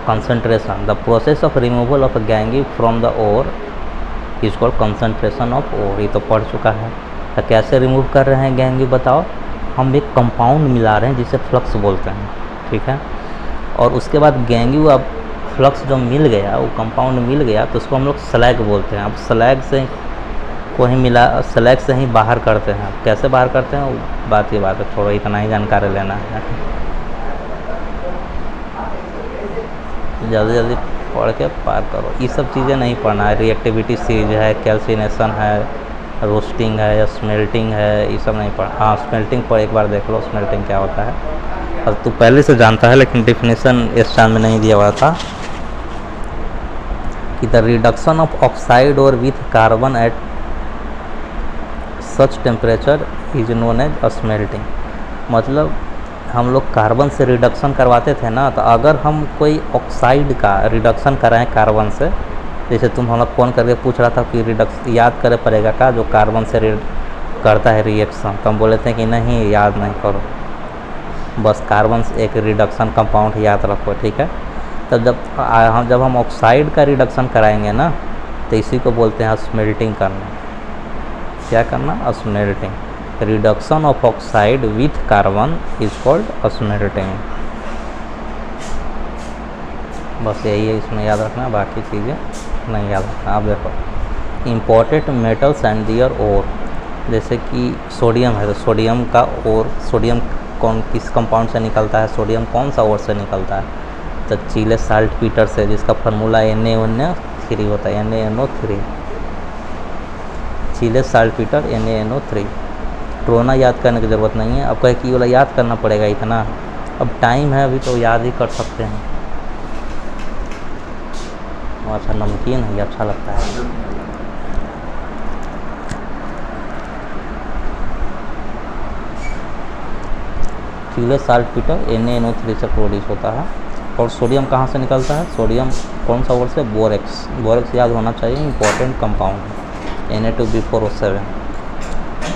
concentration. The process of removal of gangue from the ore is called concentration of ore. ये तो पढ़ चुका है। तो कैसे रिमूव कर रहे हैं गैंगीव, बताओ। हम एक कंपाउंड मिला रहे हैं जिसे फ्लक्स बोलते हैं, ठीक है। और उसके बाद गैंगीव, अब फ्लक्स जो मिल गया, वो कंपाउंड मिल गया, तो उसको हम लोग स्लैग बोलते हैं। अब स्लैग से को ही मिला, स्लैग से ही बाहर करते हैं। कैसे बाहर करते हैं वो बात है, छोड़ो, इतना ही जानकारी लेना है। जल्दी पढ़ के पार करो, ये सब चीज़ें नहीं पढ़ना है। रिएक्टिविटी सीरीज है, कैल्सिनेशन है, रोस्टिंग है या स्मेल्टिंग है, ये सब नहीं पढ़ना। हाँ, स्मेल्टिंग पर एक बार देख लो, स्मेल्टिंग क्या होता है। और तू पहले से जानता है, लेकिन डिफिनेशन इस टाइम में नहीं दिया हुआ था कि the reduction of oxide ore with carbon at such temperature is known as smelting. मतलब हम लोग कार्बन से रिडक्शन करवाते थे ना, तो अगर हम कोई ऑक्साइड का रिडक्शन कराएं कार्बन से, जैसे तुम हम लोग फ़ोन करके पूछ रहा था कि याद करे पड़ेगा का जो कार्बन से करता है रिएक्शन, तो हम बोले थे कि नहीं याद नहीं करो, बस कार्बन से एक रिडक्शन कंपाउंड याद रखो, ठीक है। तब जब हम ऑक्साइड का रिडक्शन कराएंगे ना, तो इसी को बोलते हैं स्मेल्टिंग करना। क्या करना, smelting. Reduction of oxide with carbon is called smelting. बस यही है, इसमें याद रखना, बाकी चीज़ें नहीं याद रखना। आप देखो, इम्पोर्टेड मेटल्स एंड दियर ओर, जैसे कि सोडियम है, तो सोडियम का ओर, सोडियम किस कंपाउंड से निकलता है, सोडियम कौन सा ओर से निकलता है, तो चीले साल्टपीटर से, जिसका फार्मूला Na3 होता है, NaNO3। चीले saltpetre NaNO3। ट्रोना याद करने की ज़रूरत नहीं है। अब कहे कि वाला याद करना पड़ेगा इतना, अब टाइम है अभी तो याद ही कर सकते हैं। अच्छा, नमकीन है, अच्छा लगता है। चीले साल्टपीटर NaNO3 से प्रोड्यूस होता है, और सोडियम कहाँ से निकलता है? सोडियम कौन सा वर्ड से? बोरेक्स। बोरेक्स याद होना चाहिए, इंपॉर्टेंट कंपाउंड है। Na2B4O7।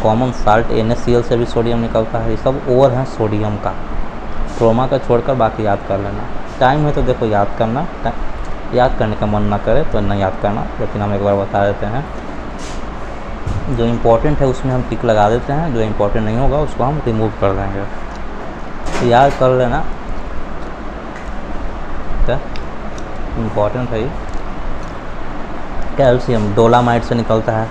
कॉमन साल्ट NaCl से भी सोडियम निकलता है। ये सब ओर हैं सोडियम का। क्रोमा का छोड़कर बाकी याद कर लेना। टाइम है तो देखो याद करना, याद करने का मन ना करे तो नहीं याद करना, लेकिन हम एक बार बता देते हैं। जो इम्पोर्टेंट है उसमें हम टिक लगा देते हैं, जो इम्पोर्टेंट नहीं होगा उसको हम रिमूव कर देंगे। तो याद कर लेना क्या इम्पोर्टेंट है। कैल्शियम डोलामाइट से निकलता है।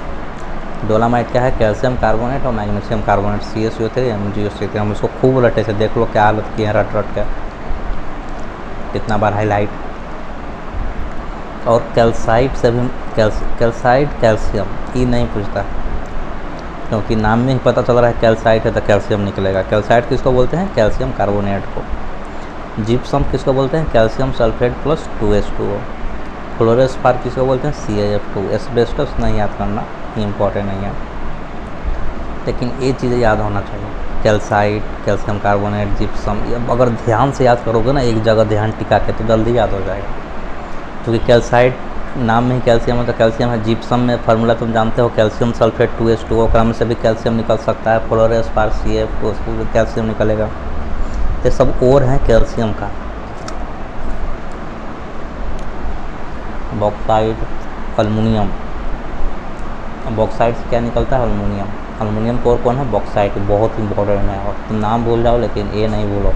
डोलामाइट क्या है? कैल्शियम कार्बोनेट और मैग्नीशियम कार्बोनेट, CaCO3 MgO3। हम इसको खूब रटे से देख लो क्या हालत की है, रट रट के कितना बार हाईलाइट। और कैल्साइट से भी कैल्साइट कैल्शियम ये नहीं पूछता, क्योंकि नाम में ही पता चल रहा है कैल्साइट है तो कैल्शियम निकलेगा। कैल्साइट किसको बोलते हैं? कैल्शियम कार्बोनेट को। जिप्सम किसको बोलते हैं? Calcium sulphate plus 2H2O। फ्लोरोस्पार किसको बोलते हैं? CaF2। एस्बेस्टस नहीं याद करना, इम्पॉर्टेंट नहीं है, लेकिन ये चीज़ें याद होना चाहिए। कैल्साइट, कैल्शियम कार्बोनेट, जिप्सम, ये अगर ध्यान से याद करोगे ना, एक जगह ध्यान टिका के, तो जल्दी याद हो जाएगा। क्योंकि कैल्साइट नाम में ही कैल्शियम है तो कैल्शियम है। जिप्सम में फार्मूला तुम जानते हो, कैल्शियम सल्फेट 2H2O, क्रम से भी कैल्शियम निकल सकता है। फ्लोरोस्पार CaF2, उसको भी कैल्शियम निकलेगा। ये सब और हैं कैल्शियम का। Bauxite, aluminium. बॉक्साइट से क्या निकलता है? अल्मुनियम। अल्मुनियम कोर कौन है? बॉक्साइट। बहुत इंपॉर्टेंट है, और तुम नाम भूल जाओ लेकिन ये नहीं भूलो।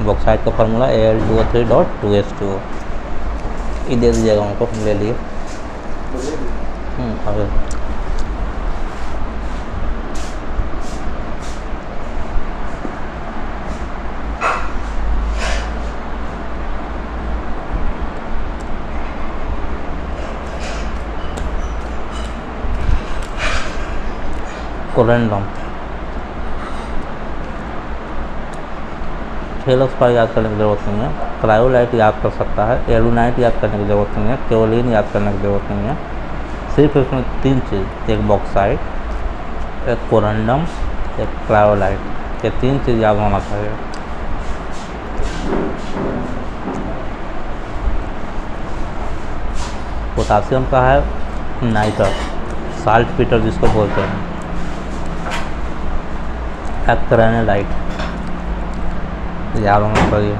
बॉक्साइट का फार्मूला Al2O3.2H2O। ये दे दीजिएगा उनको, ले लिए। अरे कोरेंडम। फेलोस्पार याद करने की ज़रूरत नहीं है। क्रायोलाइट याद कर सकता है। एलुनाइट याद करने की ज़रूरत नहीं है। केओलिन याद करने की ज़रूरत नहीं है। सिर्फ इसमें 3 चीज़, एक बॉक्साइट, एक कोरेंडम, एक क्रायोलाइट, ये 3 चीज़ याद होना चाहिए। पोटासियम का है नाइटर, साल्ट पीटर जिसको बोलते हैं। एक्रेनेलाइट याद होना चाहिए।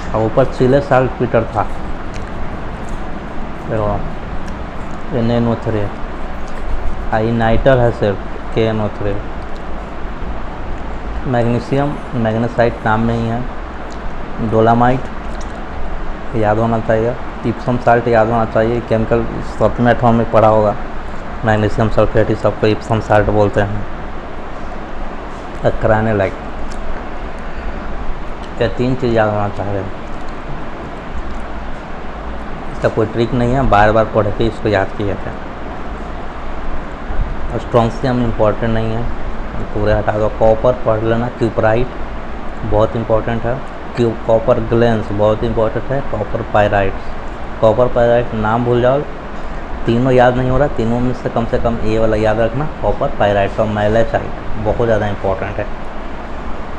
और ऊपर चिले साल्ट पीटर था, NaNO3। आई नाइटर है सिर्फ KNO3। मैग्नीशियम मैग्नेसाइट नाम में ही है। डोलामाइट याद होना चाहिए। इप्सम साल्ट याद होना चाहिए, केमिकल सप्लीमेंट में पढ़ा होगा। मैग्नीशियम सल्फेट, इस सबको इप्सम साल्ट बोलते हैं। एक्रेनेलाइट, ये 3 चीज़ याद होना चाहिए। इसका कोई ट्रिक नहीं है, बार बार पढ़ के इसको याद किए थे। स्ट्रॉन्सियम इम्पॉर्टेंट नहीं है, पूरे हटा दो। कॉपर पढ़ लेना, क्यूपराइट बहुत इंपॉर्टेंट है। कॉपर ग्लेंस बहुत इंपॉर्टेंट है। कॉपर पायराइट नाम भूल जाओ, तीनों याद नहीं हो रहा, तीनों में से कम ये वाला याद रखना, कॉपर पायराइट। और मैलेसाइट बहुत ज़्यादा इंपॉर्टेंट है।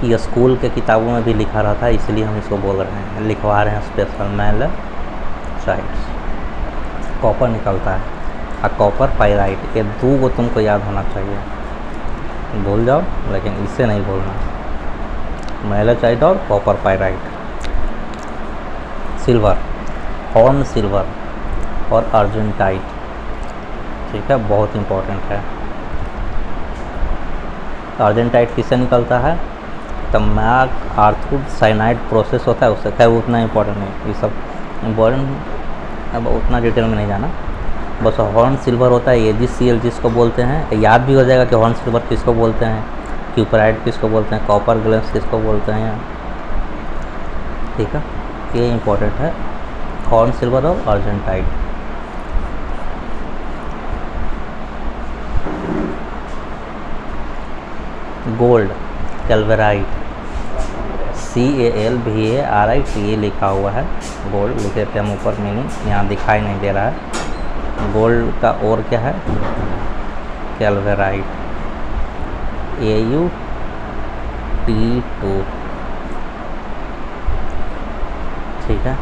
ये स्कूल के किताबों में भी लिखा रहा था, इसलिए हम इसको बोल रहे हैं, लिखवा रहे हैं स्पेशल। मैलेसाइट्स कॉपर निकलता है। और कॉपर पायराइट, ये 2 को तुमको याद होना चाहिए। भूल जाओ लेकिन इसे नहीं भूलना, मैलेसाइट और copper pyrite. Silver, horn silver और अर्जेंटाइट, ठीक है, बहुत इंपॉर्टेंट है। अर्जेंटाइट किससे निकलता है? तमाक आर्थुड साइनाइड प्रोसेस होता है उससे। खैर उतना इंपॉर्टेंट नहीं, ये सब इम्पोर्टेंट, अब उतना डिटेल में नहीं जाना। बस हॉर्न सिल्वर होता है, AgCl जिसको बोलते हैं, याद भी हो जाएगा कि हॉर्न सिल्वर किसको बोलते हैं, क्यूपराइट किसको बोलते हैं, कॉपर ग्लेंस किसको बोलते हैं, ठीक है, ये इंपॉर्टेंट है, हॉर्न सिल्वर और अर्जेंटाइट। गोल्ड, कैल्वेराइट, CALVARIT ये लिखा हुआ है। गोल्ड लिखे थे हम ऊपर, मीनिंग यहाँ दिखाई नहीं दे रहा है। गोल्ड का और क्या है? कैल्वेराइट, AuT2। ठीक है।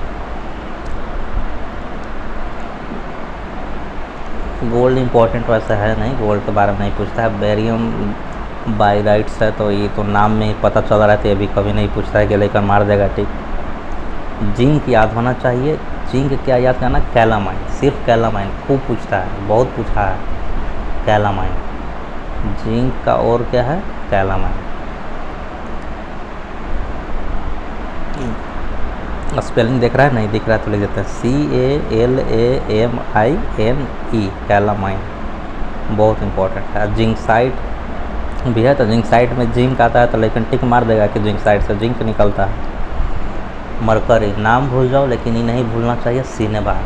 गोल्ड इम्पोर्टेंट वैसे है नहीं, गोल्ड के बारे में नहीं पूछता है। बेरियम बाइराइट्स है तो ये तो नाम में ही पता चल रहा था, ये भी कभी नहीं पूछता है कि लेकर मार देगा, ठीक। जिंक याद होना चाहिए। जिंक क्या याद करना, कैलामाइन, सिर्फ कैलामाइन खूब पूछता है, बहुत पूछा है कैलामाइन। जिंक का और क्या है, कैलामाइन। स्पेलिंग देख रहा है, नहीं दिख रहा है तो लिख देते हैं CALAMINE, कैलामाइन, बहुत इंपॉर्टेंट है। जिंकसाइड भी है तो जिंकसाइड में जिंक आता है तो लेकिन टिक मार देगा कि जिंकसाइड से जिंक निकलता है। मरकरी नाम भूल जाओ लेकिन ये नहीं भूलना चाहिए, सिनेबार,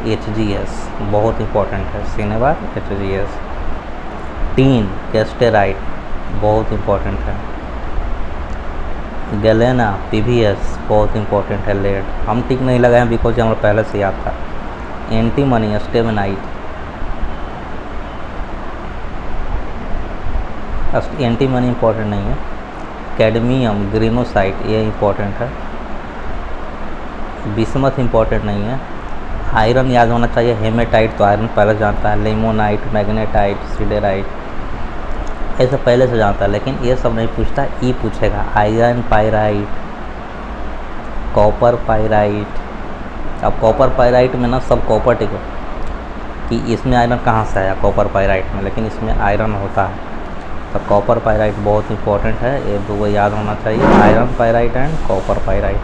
HGS, बहुत इंपॉर्टेंट है, सिनेबार HGS। टीन कैस्टेराइट, बहुत इंपॉर्टेंट है। गैलेना PBS, बहुत इंपॉर्टेंट है। लेड हम टिक नहीं लगाए हैं बिकॉज हमारा पहले से याद था। एंटीमनी स्टेबेनाइट, एंटीमनी इंपॉर्टेंट नहीं है। कैडमियम ग्रेनोसाइट, ये इंपॉर्टेंट है। बिस्मथ इंपॉर्टेंट नहीं है। आयरन याद होना चाहिए, हेमेटाइट तो आयरन पहले जानता है। लेमोनाइट, मैग्नेटाइट, सिडेराइट, ऐसा पहले से जानता है, लेकिन ये सब नहीं पूछता, ई पूछेगा। Iron pyrite, copper pyrite. अब कॉपर पाइराइट में ना सब कॉपर टिको कि इसमें आयरन कहाँ से आया कॉपर पाइराइट में, लेकिन इसमें आयरन होता है। तो कॉपर पाइराइट बहुत इंपॉर्टेंट है, ये दो याद होना चाहिए, iron pyrite and copper pyrite.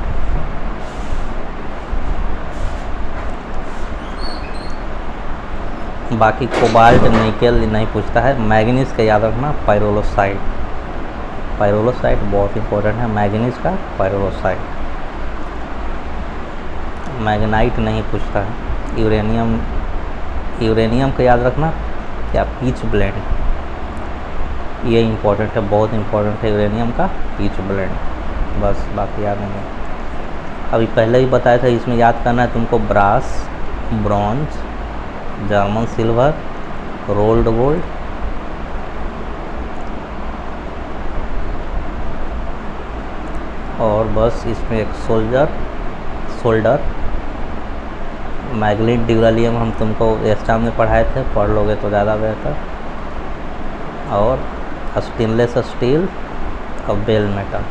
बाकी कोबाल्ट निकेल नहीं पूछता है। मैग्नीज का याद रखना, पाइरोलोसाइट, पाइरोलोसाइट बहुत इंपॉर्टेंट है, मैग्नीज का पाइरोलोसाइट। मैग्नाइट नहीं पूछता है। यूरेनियम, यूरेनियम का याद रखना क्या, पीच ब्लेंड, ये इंपॉर्टेंट है, बहुत इंपॉर्टेंट है यूरेनियम का पीच ब्लेंड, बस बाकी याद नहीं है। अभी पहले ही बताया था, इसमें याद करना है तुमको brass, bronze, German silver, rolled gold, और बस इसमें एक सोल्डर। मैग्नीट ड्यूरालियम हम तुमको एग्जाम में पढ़ाए थे, पढ़ लोगे तो ज़्यादा बेहतर। और स्टेनलेस स्टील और बेल मेटल,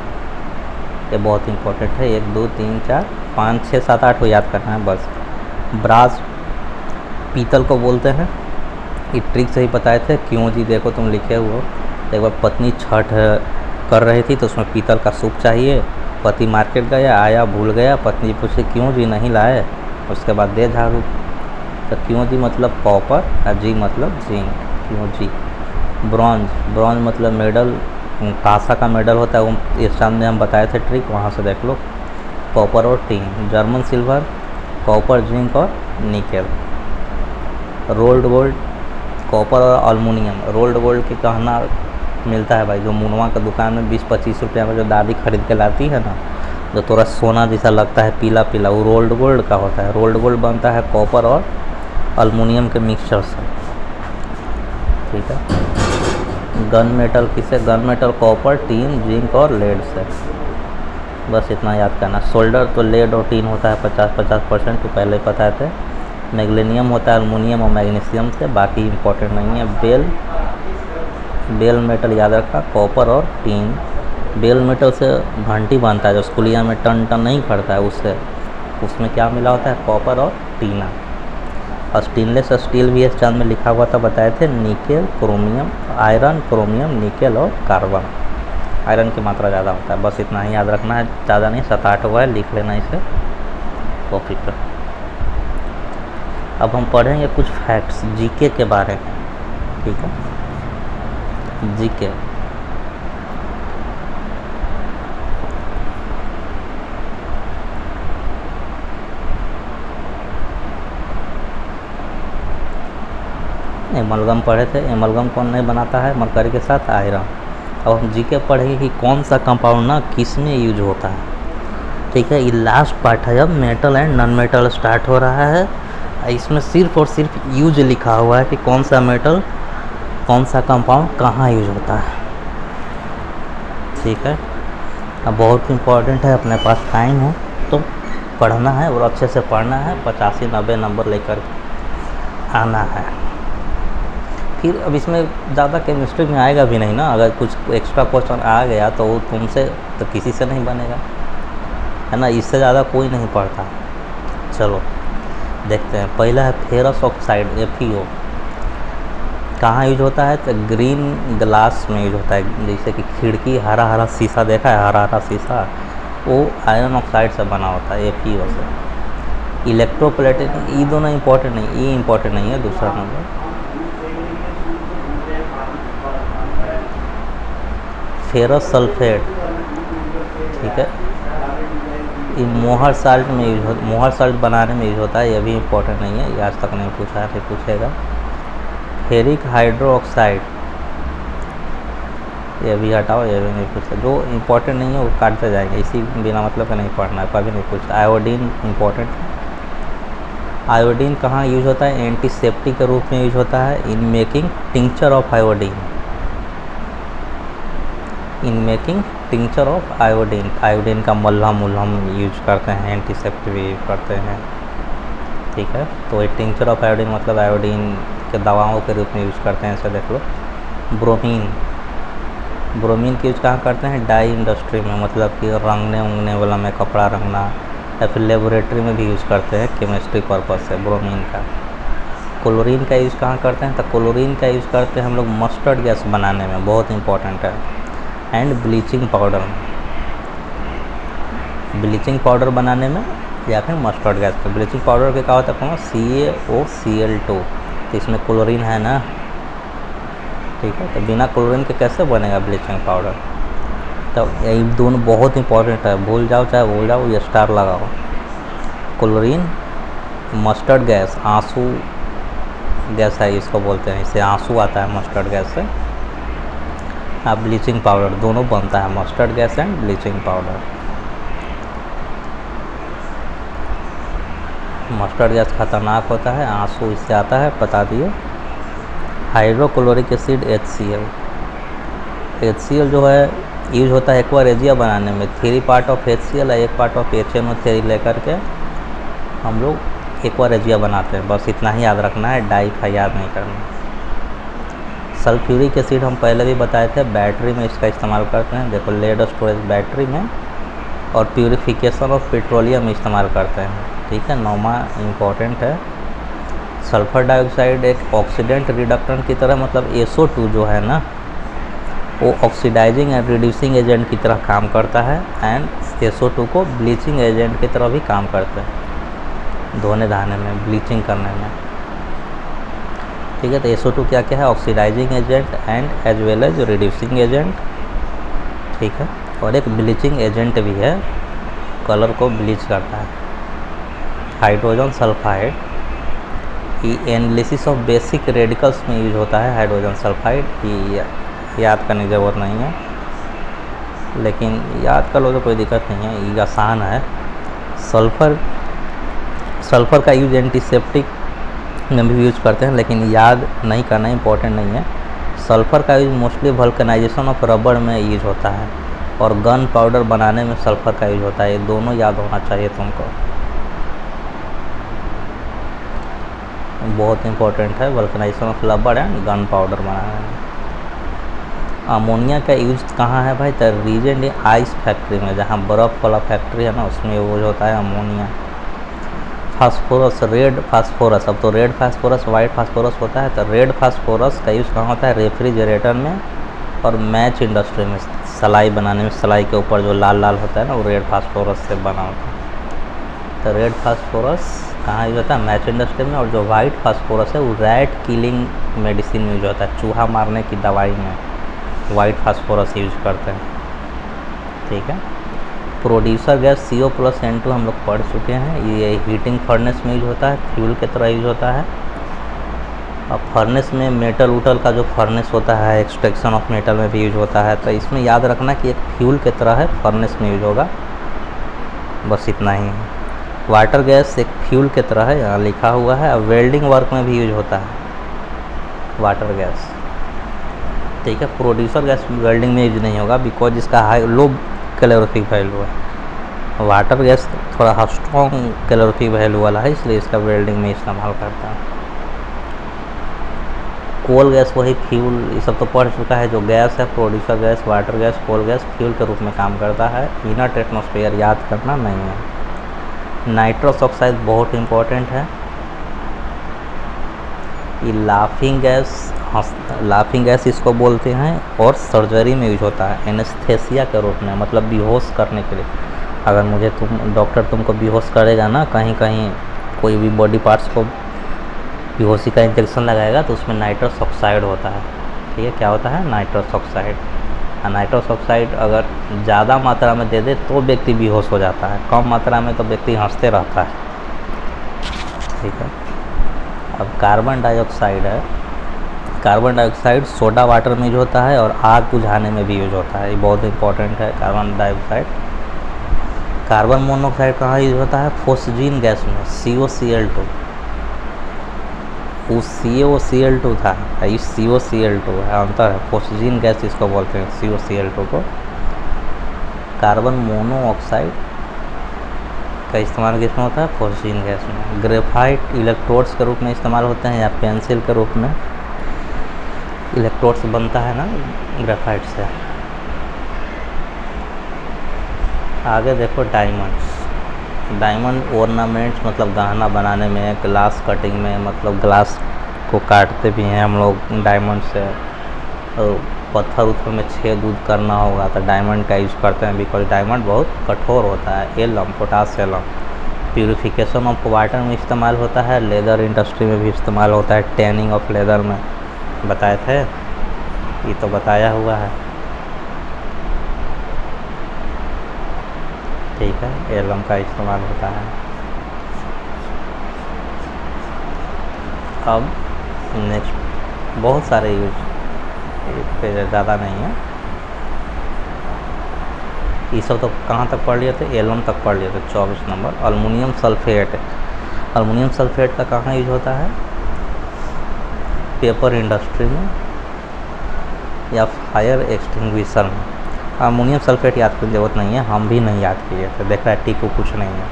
ये बहुत इंपॉर्टेंट है। 1 2 3 4 5 6 7 8 को याद करना है बस। ब्रास पीतल को बोलते हैं, ये ट्रिक से ही बताए थे। क्यों जी देखो तुम लिखे हुए हो। एक बार पत्नी छठ कर रही थी तो उसमें पीतल का सूप चाहिए। पति मार्केट गया, आया भूल गया, पत्नी पूछी क्यों जी नहीं लाए, उसके बाद दे झाड़ू। तो क्यों जी मतलब कॉपर और जी मतलब जिंक, क्यों जी। ब्रॉन्ज, ब्रॉन्ज मतलब मेडल, कांसा का मेडल होता है, वो इस सामने हम बताए थे ट्रिक, वहाँ से देख लो। कॉपर और tin. German silver, copper, zinc और निकेल। रोल्ड गोल्ड, कॉपर और अल्मुनियम। रोल्ड गोल्ड के गहना मिलता है भाई, जो मुनवा का दुकान में 20-25 रुपया में जो दादी खरीद के लाती है ना, जो थोड़ा सोना जैसा लगता है पीला पीला, वो रोल्ड गोल्ड का होता है। रोल्ड गोल्ड बनता है कॉपर और अल्मुनियम के मिक्सचर से, ठीक है। गन मेटल किसे, gun metal copper, tin, zinc और लेड से, बस इतना याद करना। सोल्डर तो लेड और टीन होता है 50-50%, तो पहले पता थे। मैग्नीशियम होता है अल्मुनियम और मैग्नीशियम से, बाकी इंपॉर्टेंट नहीं है। बेल मेटल याद रखा, कॉपर और टीन। बेल मेटल से घंटी बनता है, जो स्कूलिया में टन टन नहीं करता है, उससे उसमें क्या मिला होता है, कॉपर और टीना। और स्टेनलेस स्टील भी इस चांद में लिखा हुआ था, बताए थे। Nickel, chromium, iron, chromium, nickel और कार्बन। आयरन की मात्रा ज़्यादा होता है, बस इतना ही याद रखना है, ज़्यादा नहीं, 7-8 हुआ है, लिख लेना इसे कॉपी पर। अब हम पढ़ेंगे कुछ फैक्ट्स जीके के बारे में, ठीक है। जीके, एमलगम पढ़े थे। एमलगम कौन नहीं बनाता है, मरकरी के साथ आयरन। अब हम जीके पढ़ेंगे कि कौन सा कंपाउंड ना किस में यूज होता है, ठीक है। ये लास्ट पार्ट है, अब metal and non metal start हो रहा है। इसमें सिर्फ और सिर्फ यूज लिखा हुआ है कि कौन सा मेटल, कौन सा कंपाउंड कहाँ यूज होता है, ठीक है। अब बहुत इंपॉर्टेंट है, अपने पास टाइम है तो पढ़ना है और अच्छे से पढ़ना है, 85-90 नंबर लेकर आना है। फिर अब इसमें ज़्यादा केमिस्ट्री में आएगा भी नहीं ना, अगर कुछ एक्स्ट्रा क्वेश्चन आ गया तो वो तुमसे तो किसी से नहीं बनेगा, है ना, इससे ज़्यादा कोई नहीं पढ़ता। चलो देखते हैं। पहला है फेरस ऑक्साइड, FeO। कहाँ यूज होता है? तो ग्रीन ग्लास में यूज होता है। जैसे कि खिड़की, हरा हरा शीशा देखा है, हरा हरा शीशा, वो आयरन ऑक्साइड से बना होता है, FeO से। इलेक्ट्रोप्लेटिक, ये दोनों इंपॉर्टेंट नहीं, ये इंपॉर्टेंट नहीं है, दूसरा नंबर। फेरस सल्फेट, ठीक है, ये मोहर साल्ट में यूज हो, मोहर साल्ट बनाने में यूज होता है, ये भी इम्पोर्टेंट नहीं है, ये आज तक नहीं पूछा है, फिर पूछेगा। फेरिक हाइड्रोक्साइड, ये भी हटाओ, ये भी नहीं पूछा, जो इम्पोर्टेंट नहीं है वो काटते जाएंगे, इसी बिना मतलब का नहीं पढ़ना है, कभी नहीं पूछा। आयोडीन इम्पोर्टेंट है। आयोडीन कहाँ यूज होता है? एंटीसेप्टिक के रूप में यूज होता है, in making tincture of iodine, in making tincture of iodine. Iodine का मल्हम उल्हम यूज करते हैं, एंटीसेप्टिक भी यूज करते हैं, ठीक है। तो ये टिंचर ऑफ आयोडीन मतलब आयोडीन के दवाओं के रूप में यूज करते हैं, ऐसे देख लो। ब्रोमीन, ब्रोमीन की यूज कहाँ करते हैं? डाई इंडस्ट्री में, मतलब कि रंगने उंगने वाला में, कपड़ा रंगना, या फिर लेबोरेटरी में भी यूज करते हैं केमिस्ट्री पर्पज से ब्रोमीन का। क्लोरीन का यूज कहाँ करते हैं? तो क्लोरीन का यूज करते हैं हम लोग मस्टर्ड गैस बनाने में, बहुत इंपॉर्टेंट है, and bleaching powder, bleaching powder बनाने में, या फिर मस्टर्ड गैस का। ब्लीचिंग पाउडर के क्या होता है? CaOCl2, तो इसमें क्लोरीन है ना, ठीक है, तो बिना क्लोरीन के कैसे बनेगा ब्लीचिंग पाउडर? तो ये दोनों बहुत इंपॉर्टेंट है, भूल जाओ चाहे भूल जाओ, ये स्टार लगाओ। क्लोरीन, मस्टर्ड गैस, आंसू गैस है, इसको बोलते हैं, इससे आंसू आता है मस्टर्ड गैस से। ब्लीचिंग पाउडर, दोनों बनता है, mustard gas and bleaching powder. Mustard gas खतरनाक होता है, आंसू इससे आता है, बता दिए। हाइड्रोक्लोरिक एसिड HCl, HCl जो है यूज होता है एक्वा बनाने में। 3 पार्ट ऑफ HCl है, 1 पार्ट ऑफ HNO3 लेकर के हम लोग एक्वा बनाते हैं, बस इतना ही याद रखना है, डाइफा याद नहीं करना। सल्फ्यूरिक एसिड हम पहले भी बताए थे, बैटरी में इसका इस्तेमाल करते हैं, देखो लेड स्टोरेज बैटरी में, और प्यूरिफिकेशन ऑफ पेट्रोलियम में इस्तेमाल करते हैं, ठीक है। 9वां इम्पॉर्टेंट है। सल्फ़र डाइऑक्साइड एक ऑक्सीडेंट रिडक्टेंट की तरह, मतलब SO2 जो है ना, वो ऑक्सीडाइजिंग एंड रिड्यूसिंग एजेंट की तरह काम करता है, एंड SO2 को ब्लीचिंग एजेंट की तरह भी काम करता है, धोने धाने में, ब्लीचिंग करने में, ठीक है। तो SO2 क्या क्या है? Oxidising agent and as well as reducing agent, ठीक है, और एक ब्लीचिंग एजेंट भी है, कलर को ब्लीच करता है। हाइड्रोजन सल्फाइड, ये एनालिसिस ऑफ बेसिक रेडिकल्स में यूज होता है, हाइड्रोजन सल्फाइड, ये याद करने की ज़रूरत नहीं है, लेकिन याद कर लो तो कोई दिक्कत नहीं है, ये आसान है। सल्फ़र का यूज एंटीसेप्टिक में भी यूज करते हैं, लेकिन याद नहीं करना, इंपॉर्टेंट नहीं है। सल्फ़र का यूज मोस्टली वल्कनाइजेशन ऑफ रबड़ में यूज होता है, और गन पाउडर बनाने में सल्फ़र का यूज होता है, ये दोनों याद होना चाहिए तुमको, बहुत इंपॉर्टेंट है, वल्कनाइजेशन ऑफ रबड़ एंड गन पाउडर बनाने में। अमोनिया का यूज कहाँ है भाई? तो रीजेंट आइस फैक्ट्री में, जहाँ बर्फ़ वाला फैक्ट्री है ना, उसमें यूज होता है अमोनिया। फास्फोरस, रेड फास्फोरस, अब तो रेड फास्फोरस वाइट फास्फोरस होता है, तो रेड फास्फोरस का यूज़ कहाँ होता है? रेफ्रिजरेटर में और मैच इंडस्ट्री में, सलाई बनाने में, सलाई के ऊपर जो लाल लाल होता है ना, वो रेड फास्फोरस से बना होता है। तो रेड फास्फोरस कहाँ यूज होता है? मैच इंडस्ट्री में। और जो वाइट फास्फोरस है वो रैट किलिंग मेडिसिन में यूज होता है, चूहा मारने की दवाई में वाइट फास्फोरस यूज करते हैं, ठीक है। प्रोड्यूसर गैस CO+N2 हम लोग पढ़ चुके हैं, ये हीटिंग फर्नेस में यूज होता है, फ्यूल की तरह यूज होता है। और फर्नेस में मेटल उटल का जो फर्नेस होता है, एक्सट्रैक्शन ऑफ मेटल में भी यूज होता है, तो इसमें याद रखना कि एक फ्यूल की तरह है, फर्नेस में यूज होगा, बस इतना ही है। वाटर गैस एक फ्यूल की तरह है, यहाँ लिखा हुआ है, और वेल्डिंग वर्क में भी यूज होता है वाटर गैस, ठीक है। प्रोड्यूसर गैस वेल्डिंग में यूज नहीं होगा, बिकॉज इसका हाई लो कैलोरीफिक वैल्यू है, वाटर गैस थोड़ा स्ट्रॉन्ग कैलोरीफिक वैल्यू वाला है, इसलिए इसका वेल्डिंग में इस्तेमाल करता है। कोल गैस वही फ्यूल, ये सब तो पढ़ चुका है, जो गैस है producer gas, water gas, coal gas fuel के रूप में काम करता है। इनर्ट एटमॉस्फेयर याद करना नहीं है। नाइट्रस ऑक्साइड बहुत इम्पोर्टेंट है। ये लाफिंग गैस इसको बोलते हैं और सर्जरी में यूज होता है एनेस्थेसिया के रूप में, मतलब बेहोश करने के लिए। अगर डॉक्टर तुमको बेहोश करेगा ना, कहीं कोई भी बॉडी पार्ट्स को बेहोशी का इंजेक्शन लगाएगा तो उसमें नाइट्रस ऑक्साइड होता है। ठीक है, क्या होता है? Nitrous oxide. नाइट्रस ऑक्साइड अगर ज़्यादा मात्रा में दे दे तो व्यक्ति बेहोश हो जाता है, कम मात्रा में तो व्यक्ति हंसते रहता है। ठीक है, अब कार्बन डाइऑक्साइड है। कार्बन डाइऑक्साइड सोडा वाटर में यूज होता है और आग बुझाने में भी यूज होता है, ये बहुत इंपॉर्टेंट है कार्बन डाइऑक्साइड। कार्बन मोनोऑक्साइड कहाँ यूज होता है? फोस्जीन गैस में, COCl2। वो COCl2 था, ये COCl2 है, अंतर है। फोस्जीन गैस इसको बोलते हैं, COCl2 को। कार्बन मोनोऑक्साइड का इस्तेमाल किस में होता है? फोस्जीन गैस में। ग्रेफाइट इलेक्ट्रोड्स के रूप में इस्तेमाल होते हैं या पेंसिल के रूप में। इलेक्ट्रोड्स बनता है ना ग्रेफाइट से। आगे देखो डायमंड ऑर्नामेंट्स, मतलब गहना बनाने में, ग्लास कटिंग में, मतलब ग्लास को काटते भी हैं हम लोग डायमंड से। और पत्थर में छेद उद करना होगा तो डायमंड का यूज़ करते हैं, बिकॉज डायमंड बहुत कठोर होता है। Alum, potassium. Purification of water में इस्तेमाल होता है, लेदर इंडस्ट्री में भी इस्तेमाल होता है, टैनिंग ऑफ लेदर में बताए थे, ये तो बताया हुआ है। ठीक है, एलम का इस्तेमाल होता है। अब नेक्स्ट बहुत सारे यूज पे ज़्यादा नहीं है, ये सब तो कहाँ तक पढ़ लिए थे? एलम तक पढ़ लिए थे। 24 number aluminium sulphate. Aluminium sulphate का कहाँ यूज होता है? पेपर इंडस्ट्री में या फायर एक्सटिंग्विशर में। अमोनियम सल्फेट याद करने की जरूरत नहीं है, हम भी नहीं याद किए थे, देख रहा है टिक कुछ नहीं है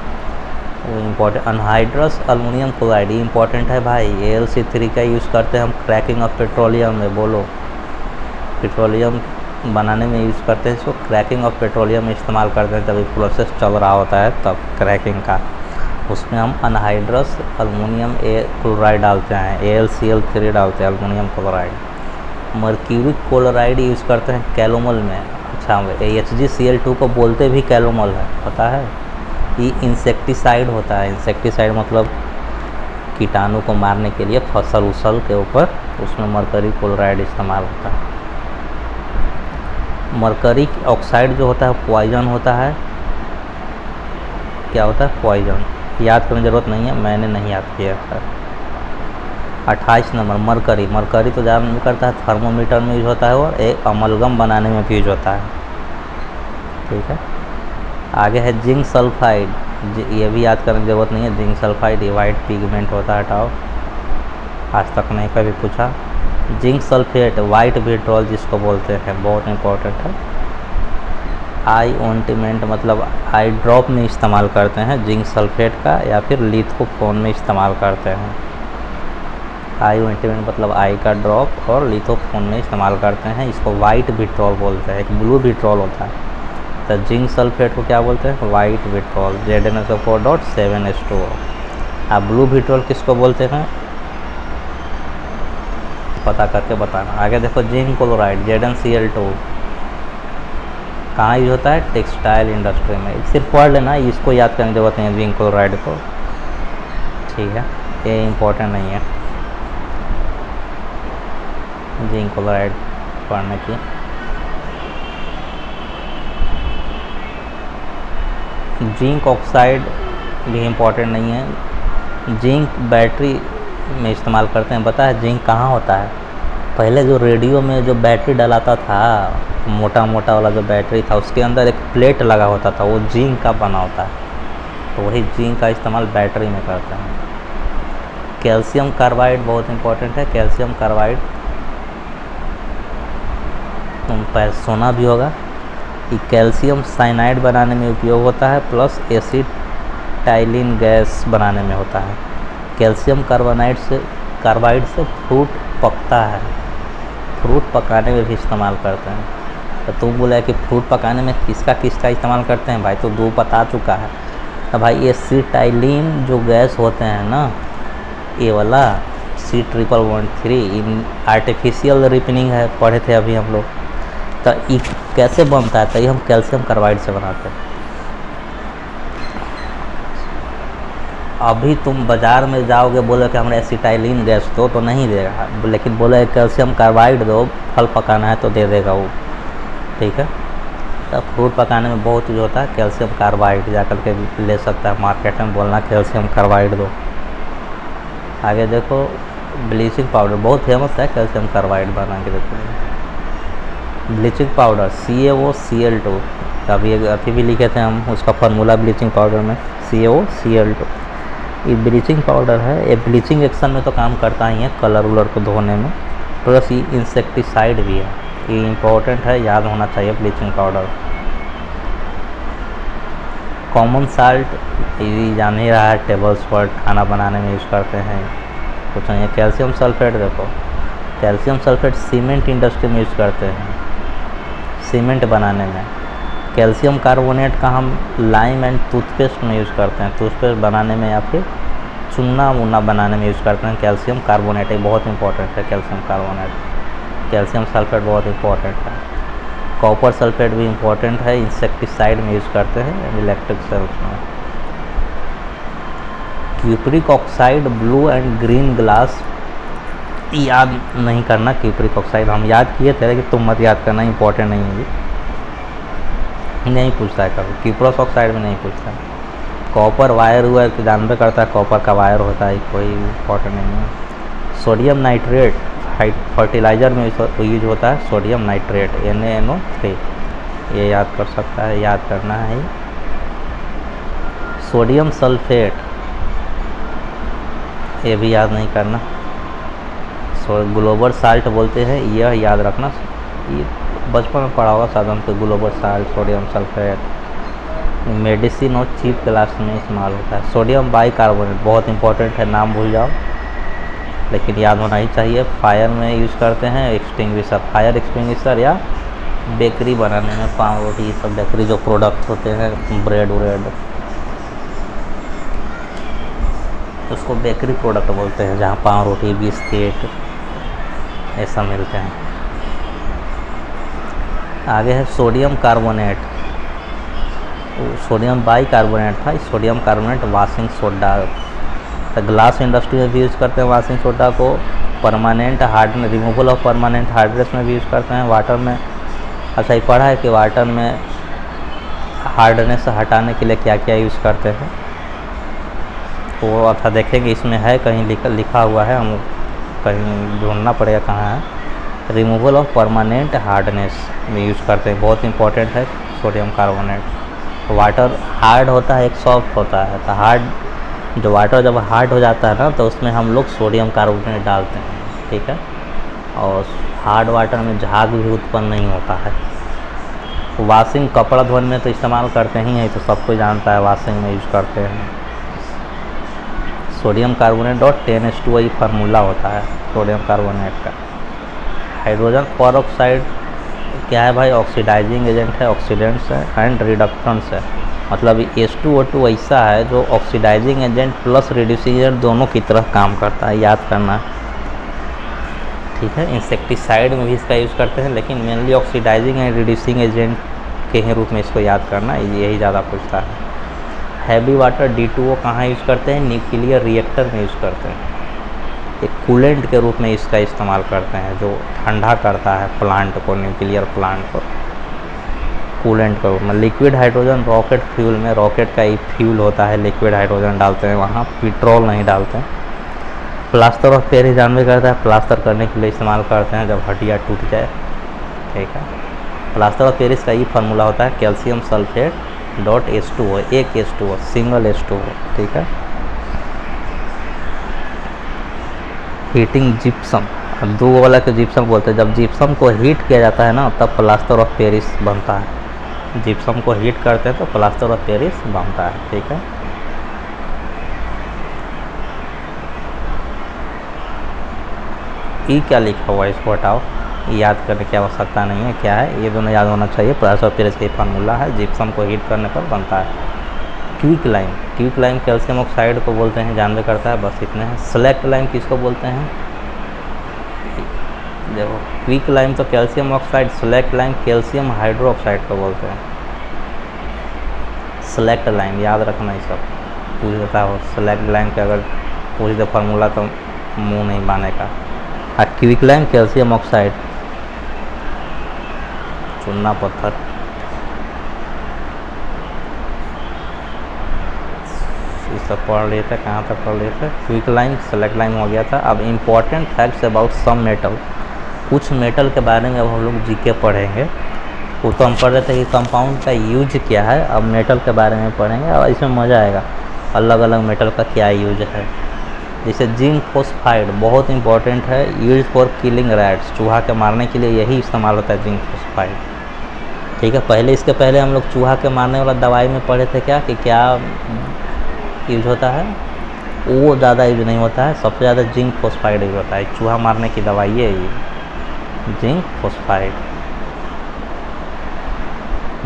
वो important. Anhydrous aluminium chloride important है भाई। AlC3 का यूज़ करते हैं हम क्रैकिंग ऑफ पेट्रोलियम में। बोलो, पेट्रोलियम बनाने में यूज़ करते हैं इसको, क्रैकिंग ऑफ पेट्रोलियम में इस्तेमाल करते हैं, जब प्रोसेस चल रहा होता है तब क्रैकिंग का, उसमें हम अनहाइड्रस अल्मुनियम क्लोराइड डालते हैं, AlCl3 डालते हैं, aluminium chloride. Mercury chloride use करते हैं कैलोमल में। अच्छा, HgCl2 को बोलते भी कैलोमल है, पता है? ये इंसेक्टिसाइड होता है। इंसेक्टिसाइड मतलब कीटाणु को मारने के लिए फसल उसल के ऊपर, उसमें मरकरी क्लोराइड इस्तेमाल होता है। मरकरी ऑक्साइड जो होता है पॉइजन होता है। क्या होता है? पॉइजन। याद करने की ज़रूरत नहीं है, मैंने नहीं याद किया था। 28 नंबर मरकरी तो ज़्यादा नहीं करता है, थर्मोमीटर में यूज होता है और एक अमलगम बनाने में भी यूज होता है। ठीक है, आगे है जिंक सल्फाइड। ये भी याद करने की ज़रूरत नहीं है। जिंक सल्फाइड ये वाइट पिगमेंट होता है, हटाओ, आज तक नहीं कभी पूछा। जिंक सल्फेट वाइट विट्रोल जिसको बोलते हैं, बहुत इंपॉर्टेंट है। आई ऑइंटमेंट मतलब आई ड्रॉप में इस्तेमाल करते हैं जिंक सल्फेट का, या फिर लिथोफोन में इस्तेमाल करते हैं। आई ऑइंटमेंट मतलब आई का ड्रॉप, और लिथोफोन में इस्तेमाल करते हैं। इसको वाइट विट्रोल बोलते हैं, एक ब्लू विट्रोल होता है। तो जिंक सल्फेट को क्या बोलते हैं? White vitriol, ZnSO4.7H2O। अब ब्लू विट्रोल किसको बोलते हैं? पता करके बताना। आगे देखो जिंक क्लोराइड ZnCl2 कहाँ यूज होता है? टेक्सटाइल इंडस्ट्री में। सिर्फ पढ़ लेना, इसको याद करने की जरूरत नहीं है जिंक क्लोराइड को। ठीक है, ये इम्पोर्टेंट नहीं है जिंक क्लोराइड पढ़ने की। जिंक ऑक्साइड भी इम्पोर्टेंट नहीं है। जिंक बैटरी में इस्तेमाल करते हैं। पता है जिंक कहाँ होता है? पहले जो रेडियो में जो बैटरी डलाता था, मोटा मोटा वाला जो बैटरी था, उसके अंदर एक प्लेट लगा होता था, वो जिंक का बना होता है। तो वही जिंक का इस्तेमाल बैटरी में करते हैं। कैल्शियम कार्बाइड बहुत इंपॉर्टेंट है। कैल्शियम कार्बाइड तुम पर सुना भी होगा, ये कैल्शियम साइनाइड बनाने में उपयोग होता है, प्लस एसिटाइलिन गैस बनाने में होता है। कैल्शियम कार्बाइड से फ्रूट पकता है, फ्रूट पकाने में भी इस्तेमाल करते हैं। तो तुम बोला कि फ्रूट पकाने में किसका इस्तेमाल करते हैं भाई, तो दो बता चुका है। तो भाई एसिटाइलिन जो गैस होते हैं ना, ये वाला C111 इन आर्टिफिशियल रिपनिंग है, पढ़े थे अभी हम लोग। तो ये कैसे बनता है, तो ये हम कैल्शियम कार्बाइड से बनाते हैं। अभी तुम बाज़ार में जाओगे, बोले कि हमें एसिटाइलिन गैस दो, तो नहीं देगा, लेकिन बोले कैल्शियम कार्बाइड दो, फल पकाना है तो दे देगा वो, ठीक है। तो फ्रूट पकाने में बहुत यूज होता है कैल्शियम कार्बाइड, जा कर के ले सकता है मार्केट में, बोलना कैल्शियम कार्बाइड दो। आगे देखो ब्लीचिंग पाउडर बहुत फेमस है कैल्शियम कार्बाइड बना के देखो। ब्लीचिंग पाउडर CaOCl2, अभी भी लिखे थे हम उसका फार्मूला ब्लीचिंग पाउडर में CaOCl2। ये ब्लीचिंग पाउडर है, ये ब्लीचिंग एक्शन में तो काम करता ही है, कलर वलर को धोने में, प्लस ये इंसेक्टिसाइड भी है। ये इम्पोर्टेंट है, याद होना चाहिए ब्लीचिंग पाउडर। कॉमन साल्ट ये जान ही रहा है, टेबल सॉल्ट खाना बनाने में यूज़ करते हैं। कुछ नहीं है। कैल्शियम सल्फेट देखो, कैल्शियम सल्फेट सीमेंट इंडस्ट्री में यूज़ करते हैं, सीमेंट बनाने में। कैल्शियम कार्बोनेट का हम लाइम एंड टूथपेस्ट में यूज़ करते हैं, टूथपेस्ट बनाने में या फिर चूना वूना बनाने में यूज़ करते हैं। कैल्शियम कार्बोनेट एक बहुत इंपॉर्टेंट है, कैल्शियम कार्बोनेट। कैल्शियम सल्फेट बहुत इंपॉर्टेंट है। कॉपर सल्फेट भी इंपॉर्टेंट है, इंसेक्टिसाइड में यूज़ करते हैं इलेक्ट्रिक सेल्स में। Cupric oxide blue and green glass, याद नहीं करना। क्यूप्रिक ऑक्साइड हम याद किए थे, लेकिन तुम मत याद करना, इंपॉर्टेंट नहीं है, नहीं पूछता है कभी, क्यूप्रस ऑक्साइड में नहीं पूछता है। कॉपर वायर हुआ तो जानबे करता है, कॉपर का वायर होता है, कोई इंपॉर्टेंट नहीं है। सोडियम नाइट्रेट फर्टिलाइज़र में यूज होता है, सोडियम नाइट्रेट NaNO3, ये याद कर सकता है, याद करना है। सोडियम सल्फेट, ये भी याद नहीं करना। ग्लोबल साल्ट बोलते हैं, यह याद रखना, ये बचपन में पढ़ा होगा साधन पे। Global salt, sodium sulphate medicine और चीप क्लास में इस्तेमाल होता है। सोडियम बाइकार्बोनेट बहुत इंपॉर्टेंट है, नाम भूल जाओ लेकिन याद होना ही चाहिए। फायर में यूज़ करते हैं, एक्सटिंग्विशर, फायर एक्सटिंग्विशर, या बेकरी बनाने में, पाव रोटी, ये सब बेकरी जो प्रोडक्ट होते हैं, ब्रेड व्रेड, उसको बेकरी प्रोडक्ट बोलते हैं, जहाँ पाव रोटी बिस्किट ऐसा मिलते हैं। आगे है सोडियम कार्बोनेट, सोडियम बाइकार्बोनेट था, सोडियम कार्बोनेट वाशिंग सोडा। तो ग्लास इंडस्ट्री में भी यूज़ करते हैं वाशिंग सोडा को। Permanent hardness, removal of permanent hardness में भी यूज़ करते हैं। वाटर में, अच्छा ये पढ़ा है कि वाटर में हार्डनेस हटाने के लिए क्या क्या यूज़ करते हैं, वो अच्छा देखेंगे, इसमें है कहीं लिखा हुआ है, हम कहीं ढूंढना पड़ेगा कहाँ है। रिमूवल ऑफ परमानेंट हार्डनेस में यूज़ करते हैं, बहुत इंपॉर्टेंट है सोडियम कार्बोनेट। वाटर हार्ड होता है, एक सॉफ्ट होता है, तो हार्ड जो वाटर जब हार्ड हो जाता है ना, तो उसमें हम लोग सोडियम कार्बोनेट डालते हैं, ठीक है। और हार्ड वाटर में झाग भी उत्पन्न नहीं होता है। वॉशिंग, कपड़ा धोने में तो इस्तेमाल करते ही हैं, तो सबको जानता है, वॉशिंग में यूज़ करते हैं। सोडियम कार्बोनेट और 10H2O फार्मूला होता है सोडियम कार्बोनेट का। हाइड्रोजन परऑक्साइड क्या है भाई, ऑक्सीडाइजिंग एजेंट है, ऑक्सीडेंट्स है एंड रिडक्टेंट्स है। मतलब H2O2 ऐसा है जो oxidising agent plus reducing agent दोनों की तरह काम करता है, याद करना, ठीक है। इंसेक्टिसाइड में भी इसका यूज़ करते हैं, लेकिन mainly oxidising and reducing agent के ही रूप में इसको याद करना, यही ज़्यादा पूछता है। हैवी वाटर D2O कहाँ यूज़ करते हैं, न्यूक्लियर रिएक्टर में यूज़ करते हैं, एक कूलेंट के रूप में इसका इस्तेमाल करते हैं, जो ठंडा करता है प्लांट को, न्यूक्लियर प्लांट को, कूलेंट के रूप में। लिक्विड हाइड्रोजन रॉकेट फ्यूल में, रॉकेट का ही फ्यूल होता है, लिक्विड हाइड्रोजन डालते हैं वहाँ, पेट्रोल नहीं डालते हैं। प्लास्टर ऑफ पेरिस जानवे करता है, प्लास्टर करने के लिए इस्तेमाल करते हैं जब हड्डियाँ टूट जाए, ठीक है। प्लास्टर ऑफ पेरिस का ये फार्मूला होता है कैल्शियम सल्फेट .H2O, एक H2O, सिंगल H2O, ठीक है। हीटिंग जिप्सम, दो वाला के जिप्सम बोलते हैं, जब जिप्सम को हीट किया जाता है ना, तब प्लास्टर ऑफ पेरिस बनता है। जिप्सम को हीट करते हैं तो प्लास्टर ऑफ पेरिस बनता है। ठीक है, ई क्या लिखा हुआ है इसको हटाओ, याद करने की आवश्यकता नहीं है क्या है, ये दोनों याद होना चाहिए। प्लास्टर ऑफ पेरिस का फार्मूला है, जिप्सम को हीट करने पर बनता है। Quick lime, quick lime calcium oxide को बोलते हैं, जानवे करता है, बस इतने हैं। सेलेक्ट लाइम किसको बोलते हैं, देखो क्विक लाइम तो calcium oxide, select lime calcium hydroxide को बोलते हैं। सेलेक्ट लाइम याद रखना, ये सब पूछ देता हो सेलेक्ट लाइम के, अगर पूछ दे फार्मूला तो मुंह नहीं बाने का। क्विक लाइम कैल्शियम ऑक्साइड, चूना पत्थर, ये सब पढ़ लिए थे, कहाँ तक पढ़ लिए थे, क्विक लाइम सेलेक्ट लाइम हो गया था। अब important facts about some metal, कुछ मेटल के बारे में अब हम लोग जीके पढ़ेंगे। वो तो हम पढ़ रहे थे कि कंपाउंड का यूज क्या है, अब मेटल के बारे में पढ़ेंगे और इसमें मज़ा आएगा, अलग अलग मेटल का क्या यूज है। जैसे जिंक फॉस्फाइड बहुत इंपॉर्टेंट है, यूज फॉर किलिंग रैट्स, चूहा के मारने के लिए यही इस्तेमाल होता है जिंक फॉस्फाइड। ठीक है, पहले इसके पहले हम लोग चूहा के मारने वाला दवाई में पढ़े थे क्या कि क्या यूज होता है, वो ज़्यादा यूज नहीं होता है, सबसे ज़्यादा जिंक फॉस्फाइड यूज होता है। चूहा मारने की दवाई है ये जिंक फॉस्फाइड,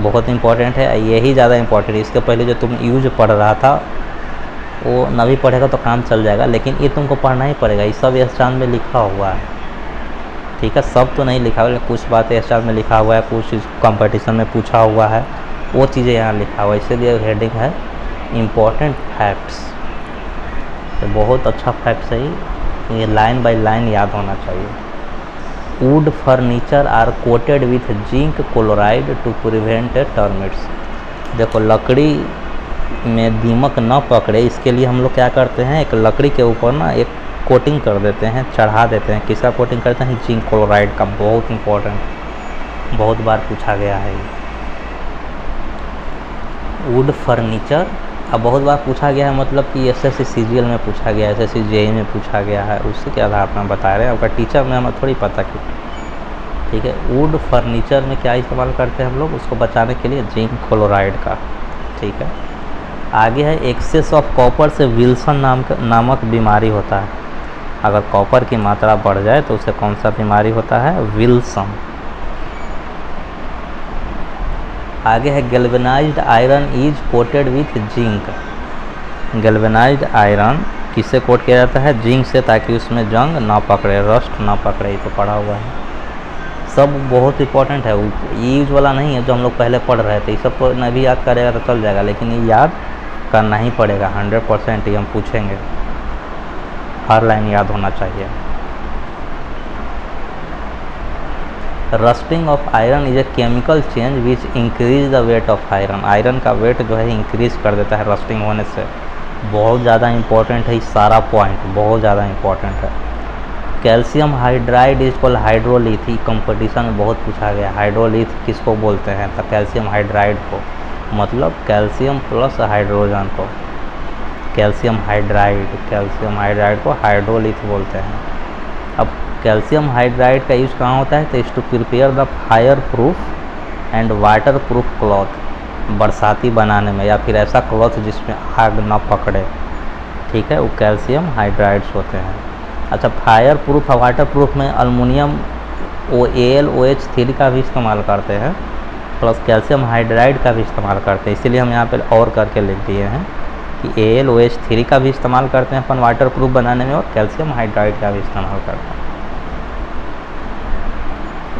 बहुत इंपॉर्टेंट है, यही ज़्यादा इंपॉर्टेंट है। इसके पहले जो तुम यूज पढ़ रहा था वो न भी पढ़ेगा तो काम चल जाएगा, लेकिन ये तुमको पढ़ना ही पड़ेगा, ये सब एस्टान में लिखा हुआ है। ठीक है, सब तो नहीं लिखा हुआ, कुछ बातें एस्टान में लिखा हुआ है, कुछ कंपटीशन में पूछा हुआ है, वो चीज़ें यहाँ लिखा हुआ है, इसीलिए हेडिंग है इम्पॉर्टेंट फैक्ट्स। तो बहुत अच्छा फैक्ट्स है ये लाइन बाय लाइन याद होना चाहिए। Wood furniture are coated with zinc chloride to prevent termites. देखो लकड़ी में दीमक न पकड़े, इसके लिए हम लोग क्या करते हैं, एक लकड़ी के ऊपर ना एक कोटिंग कर देते हैं, चढ़ा देते हैं। किसका कोटिंग करते हैं, जिंक क्लोराइड का, बहुत इंपॉर्टेंट, बहुत बार पूछा गया है ये। वुड फर्नीचर अब बहुत बार पूछा गया है, मतलब कि एसएससी सीजीएल में पूछा गया है, एसएससी जेईई में पूछा गया है, उससे क्या आधार पर बता रहे हैं, आपका टीचर में हमें थोड़ी पता कि। ठीक है, वुड फर्नीचर में क्या इस्तेमाल करते हैं हम लोग, उसको बचाने के लिए जिंक क्लोराइड का। ठीक है, आगे है एक्सेस ऑफ कॉपर से विल्सन नामक बीमारी होता है। अगर कॉपर की मात्रा बढ़ जाए तो उसे कौन सा बीमारी होता है, विल्सन। आगे है galvanised iron is coated with zinc. Galvanised iron किससे कोट किया जाता है, जिंक से, ताकि उसमें जंग ना पकड़े, रस्ट ना पकड़े, ये तो पढ़ा हुआ है। सब बहुत इंपॉर्टेंट है, ये यूज वाला नहीं है जो हम लोग पहले पढ़ रहे थे, ये सब तो नहीं भी याद करेगा तो चल जाएगा, लेकिन ये याद करना ही पड़ेगा 100%, ये हम पूछेंगे, हर लाइन याद होना चाहिए। Rusting of iron is a chemical change which increase the weight of iron. Iron का वेट जो है इंक्रीज कर देता है रस्टिंग होने से, बहुत ज़्यादा इंपॉर्टेंट है, सारा पॉइंट बहुत ज़्यादा इंपॉर्टेंट है। Calcium hydride is called hydrolith, competition में बहुत पूछा गया, हाइड्रोलिथ किसको बोलते हैं, तो कैल्शियम हाइड्राइड को, मतलब कैल्शियम प्लस हाइड्रोजन को, कैल्शियम हाइड्राइड को हाइड्रोलिथ बोलते हैं। अब कैल्शियम हाइड्राइड का यूज़ कहाँ होता है, तो is to prepare the fire proof and water proof cloth, बरसाती बनाने में, या फिर ऐसा क्लॉथ जिसमें आग ना पकड़े। ठीक है, वो कैल्शियम हाइड्राइड्स होते हैं। अच्छा, फायर प्रूफ और वाटर प्रूफ में अल्मुनियम AlOH3 का भी इस्तेमाल करते हैं, प्लस कैल्शियम हाइड्राइड का भी इस्तेमाल करते हैं, इसीलिए हम यहाँ पे और करके लिख दिए हैं कि AlOH3 का भी इस्तेमाल करते हैं अपन वाटर प्रूफ बनाने में, और कैल्शियम हाइड्राइड का भी इस्तेमाल करते हैं।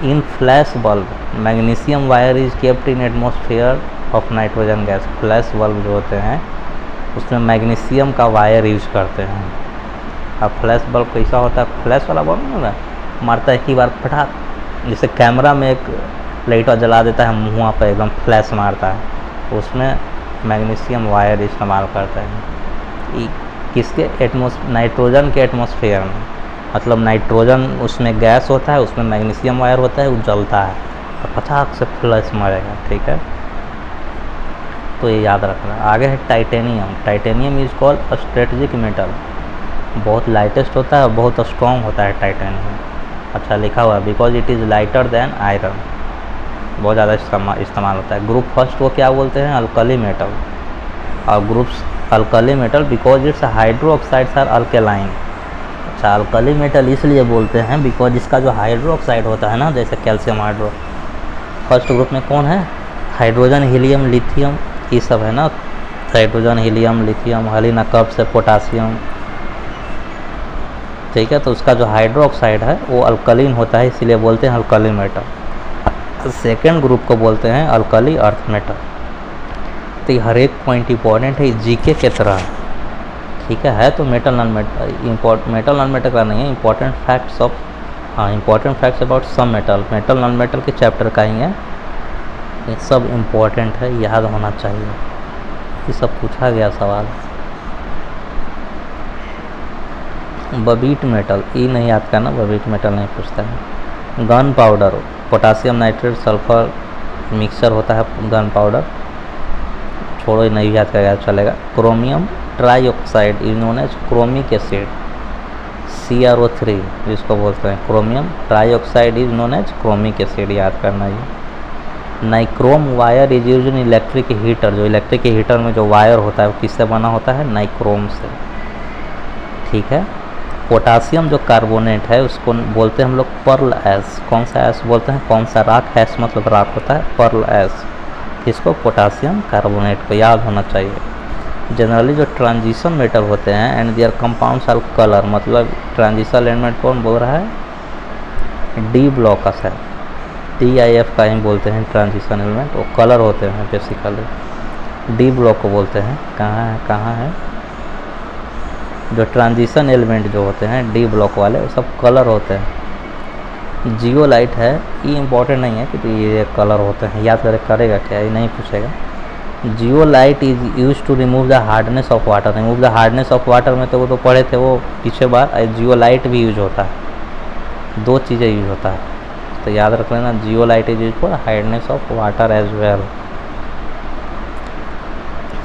In flash bulb magnesium wire is kept in atmosphere of nitrogen gas. Flash bulb जो होते हैं उसमें मैग्नीशियम का वायर यूज करते हैं। अब फ्लैश बल्ब कैसा होता है, फ्लैश वाला बल्ब नहीं होता, मारता है एक ही बार फटाक, जैसे कैमरा में एक लाइट जला देता है मुँह पर, एकदम फ्लैश मारता है, उसमें मैग्नीशियम वायर इस्तेमाल करते हैं। किसके नाइट्रोजन के एटमॉस्फेयर में, मतलब नाइट्रोजन उसमें गैस होता है, उसमें मैग्नीशियम वायर होता है, वो जलता है और फटाक से फ्लैश मारेगा। ठीक है, तो ये याद रखना। आगे है titanium. Titanium is called strategic metal, बहुत लाइटेस्ट होता है और बहुत स्ट्रॉन्ग होता है टाइटेनियम। अच्छा लिखा हुआ है, because it is lighter than iron. बहुत ज़्यादा इस्तेमाल होता है। ग्रुप फर्स्ट को क्या बोलते हैं? Alkali metal. और groups alkali metal because its hydroxides are alkaline. अच्छा, अल्कली मेटल इसलिए बोलते हैं बिकॉज इसका जो हाइड्रोक्साइड होता है ना, जैसे कैल्शियम हाइड्रो, फर्स्ट ग्रुप में कौन है? हाइड्रोजन, हीलियम, लिथियम, ये सब है ना। हाइड्रोजन, हीलियम, लिथियम, हलीना कप से पोटासियम, ठीक है। तो उसका जो हाइड्रोक्साइड है वो अल्कलीन होता है, इसीलिए बोलते हैं अल्कली मेटल। सेकेंड ग्रुप को बोलते हैं अल्कली अर्थ मेटल। तो ये हर एक पॉइंट इंपॉर्टेंट है, जीके के तरह, ठीक है तो metal non metal metal non metal का नहीं है, इंपॉर्टेंट फैक्ट्स ऑफ, हाँ important facts about some metal, metal non metal के चैप्टर का ही है। ये सब इम्पोर्टेंट है, याद होना चाहिए, ये सब पूछा गया सवाल। बबीट मेटल, ये नहीं याद करना, बबीट मेटल नहीं पूछता है। Gun powder, potassium nitrate sulphur mixture होता है गन पाउडर, छोड़ो नहीं याद करेगा चलेगा। Chromium trioxide is known as chromic acid, CrO3 जिसको बोलते हैं, chromium trioxide is known as chromic acid, याद करना ये। Nichrome wire is use in electric heater, जो इलेक्ट्रिक हीटर में जो वायर होता है वो किससे बना होता है? नाइक्रोम से, ठीक है। पोटासियम जो कार्बोनेट है उसको बोलते हैं हम लोग पर्ल एस। कौन सा एस बोलते हैं? कौन सा राख? एस मतलब राख होता है, पर्ल एस, इसको पोटासियम कार्बोनेट को याद होना चाहिए। जनरली जो ट्रांजिशन मेटल होते हैं and their compounds are colour, मतलब ट्रांजिशन एलिमेंट कौन बोल रहा है? डी ब्लॉकस है, TIF का ही बोलते हैं ट्रांजिशन एलिमेंट, वो कलर होते हैं बेसिकली, डी ब्लॉक को बोलते हैं। कहाँ है जो ट्रांजिशन एलिमेंट जो होते हैं डी ब्लॉक वाले, वो सब कलर होते हैं। जियोलाइट है, ये इंपॉर्टेंट नहीं है कि ये कलर होते हैं, याद करेगा क्या, ये नहीं पूछेगा। Zeolite is use to remove the hardness of water, remove the hardness of water में तो वो तो पढ़े थे वो पीछे बार, जियोलाइट भी यूज होता है, दो चीज़ें यूज होता है, तो याद रख लेना। Zeolite is use for hardness of water as well.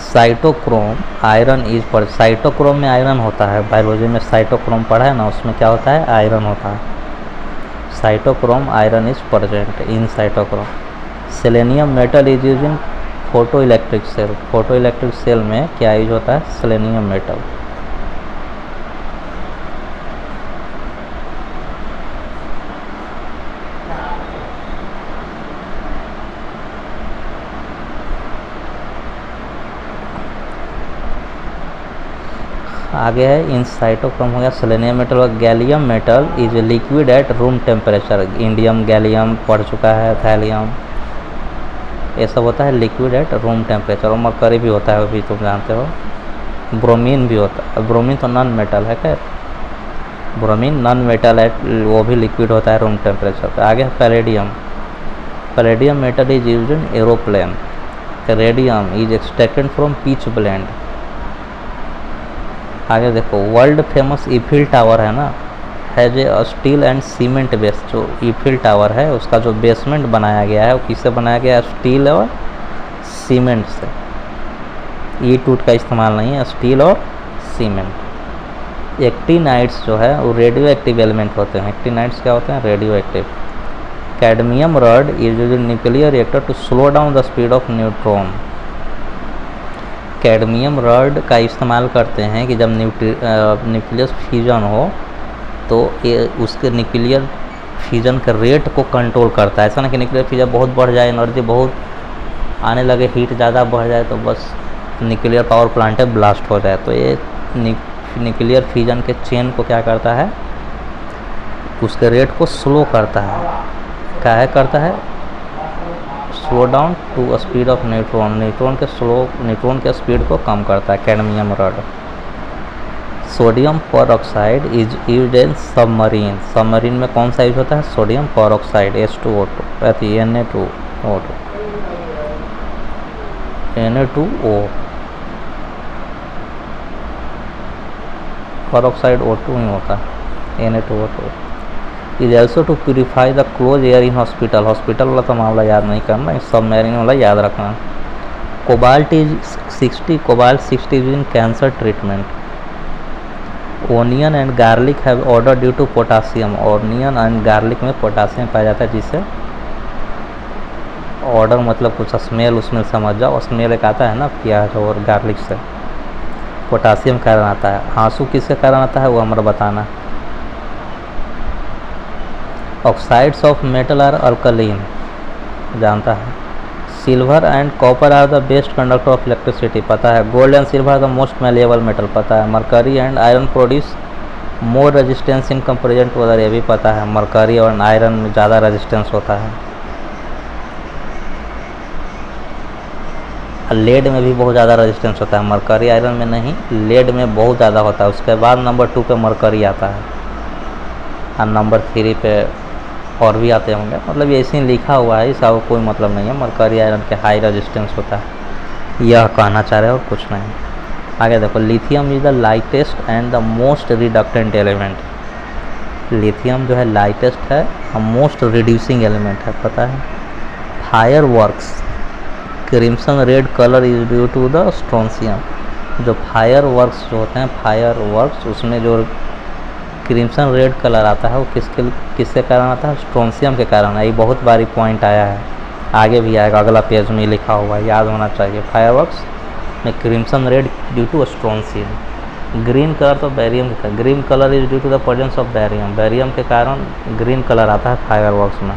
Cytochrome iron is per, cytochrome में आयरन होता है, बायोलॉजी में साइटोक्रोम पढ़ा है ना, उसमें क्या होता है? आयरन होता है। Cytochrome iron is present in cytochrome. Selenium metal is use in photoelectric cell, photoelectric cell में क्या यूज होता है? Selenium metal. आगे है इन साइटोक्रोम हो गया, सेलेनियम मेटल और gallium metal is liquid at room temperature, indium gallium पढ़ चुका है, थैलियम, ये सब होता है लिक्विड एट रूम टेम्परेचर। और मरकरी भी होता है, वो भी तुम जानते हो। ब्रोमीन भी होता है, ब्रोमीन तो नॉन मेटल है, खैर ब्रोमीन नॉन मेटल है, वो भी लिक्विड होता है रूम टेम्परेचर पर। आगे है palladium, palladium metal is used in aeroplane. Radium is extracted from pitchblende. आगे देखो, वर्ल्ड फेमस ईफिल टावर है ना, है जो स्टील एंड सीमेंट बेस, जो ईफिल टावर है उसका जो बेसमेंट बनाया गया है वो किससे बनाया गया है? स्टील और सीमेंट से, ई टूट का इस्तेमाल नहीं है, स्टील और सीमेंट। एक्टिनाइट्स जो है वो रेडियो एक्टिव एलिमेंट होते हैं, एक्टिनाइट्स क्या होते हैं? Radioactive. Cadmium rod is used in nuclear reactor to slow down the speed of neutron. Cadmium rod का इस्तेमाल करते हैं कि जब न्यूक्लियर फ्यूजन हो तो ये उसके न्यूक्लियर फ्यूजन के रेट को कंट्रोल करता है। ऐसा ना कि न्यूक्लियर फ्यूजन बहुत बढ़ जाए, एनर्जी बहुत आने लगे, हीट ज़्यादा बढ़ जाए तो बस न्यूक्लियर पावर प्लांट है ब्लास्ट हो जाए। तो ये न्यूक्लियर फ्यूजन के चेन को क्या करता है? उसके रेट को स्लो करता है। क्या है करता है? Slow down to speed of neutron, neutron के स्पीड को कम करता है cadmium rod. Sodium peroxide is used in submarine, submarine में कौन सा यूज होता है? Sodium peroxide, H2O2 Na2O, peroxide O2 ही होता है, Na2O2। Is also to purify the close air in hospital, hospital वाला तो मामला याद नहीं करना, सबमरीन वाला याद रखना। Cobalt is 60 is in cancer treatment. Onion and garlic have order due to potassium, onion and garlic में पोटासियम पाया जाता है जिससे ऑर्डर मतलब कुछ स्मेल उसमें समझ जाओ। स्मेल एक आता है ना प्याज और गार्लिक से। पोटासियम कारण आता है। आंसू किसके कारण आता है वो हमारा बताना। Oxides of metal are alkaline, जानता है। Silver and copper are the best conductor of electricity, पता है। Gold and silver are the most malleable metal, पता है। Mercury and iron produce more resistance in comparison to other, ये भी पता है। मरकरी और आयरन में ज़्यादा रेजिस्टेंस होता है। लेड में भी बहुत ज़्यादा रेजिस्टेंस होता है, मरकरी आयरन में नहीं, लेड में बहुत ज़्यादा होता है। उसके बाद नंबर 2 पे मरकरी आता है और नंबर 3 पे और भी आते होंगे, मतलब ये ऐसे ही लिखा हुआ है, इसका कोई मतलब नहीं है। मरकरी आयरन के हाई रेजिस्टेंस होता है, यह कहना चाह रहे हैं और कुछ नहीं। आगे देखो, lithium is the lightest and the most reductant element. Lithium जो है लाइटेस्ट है और मोस्ट रिड्यूसिंग एलिमेंट है, पता है। Fireworks crimson red colour is due to the strontium. जो फायर वर्क्स जो होते हैं, फायर वर्क्स, उसमें जो क्रिम्सन रेड कलर आता है वो किसके कारण आता है? स्ट्रोंसियम के कारण है। ये बहुत बारी पॉइंट आया है, आगे भी आएगा, अगला पेज में लिखा हुआ है, याद होना चाहिए। फायर वर्क्स में crimson red due to strontium. Green colour तो बैरियम का, green colour is due to the presence of barium. Barium के कारण ग्रीन कलर आता है फायर वर्क्स में।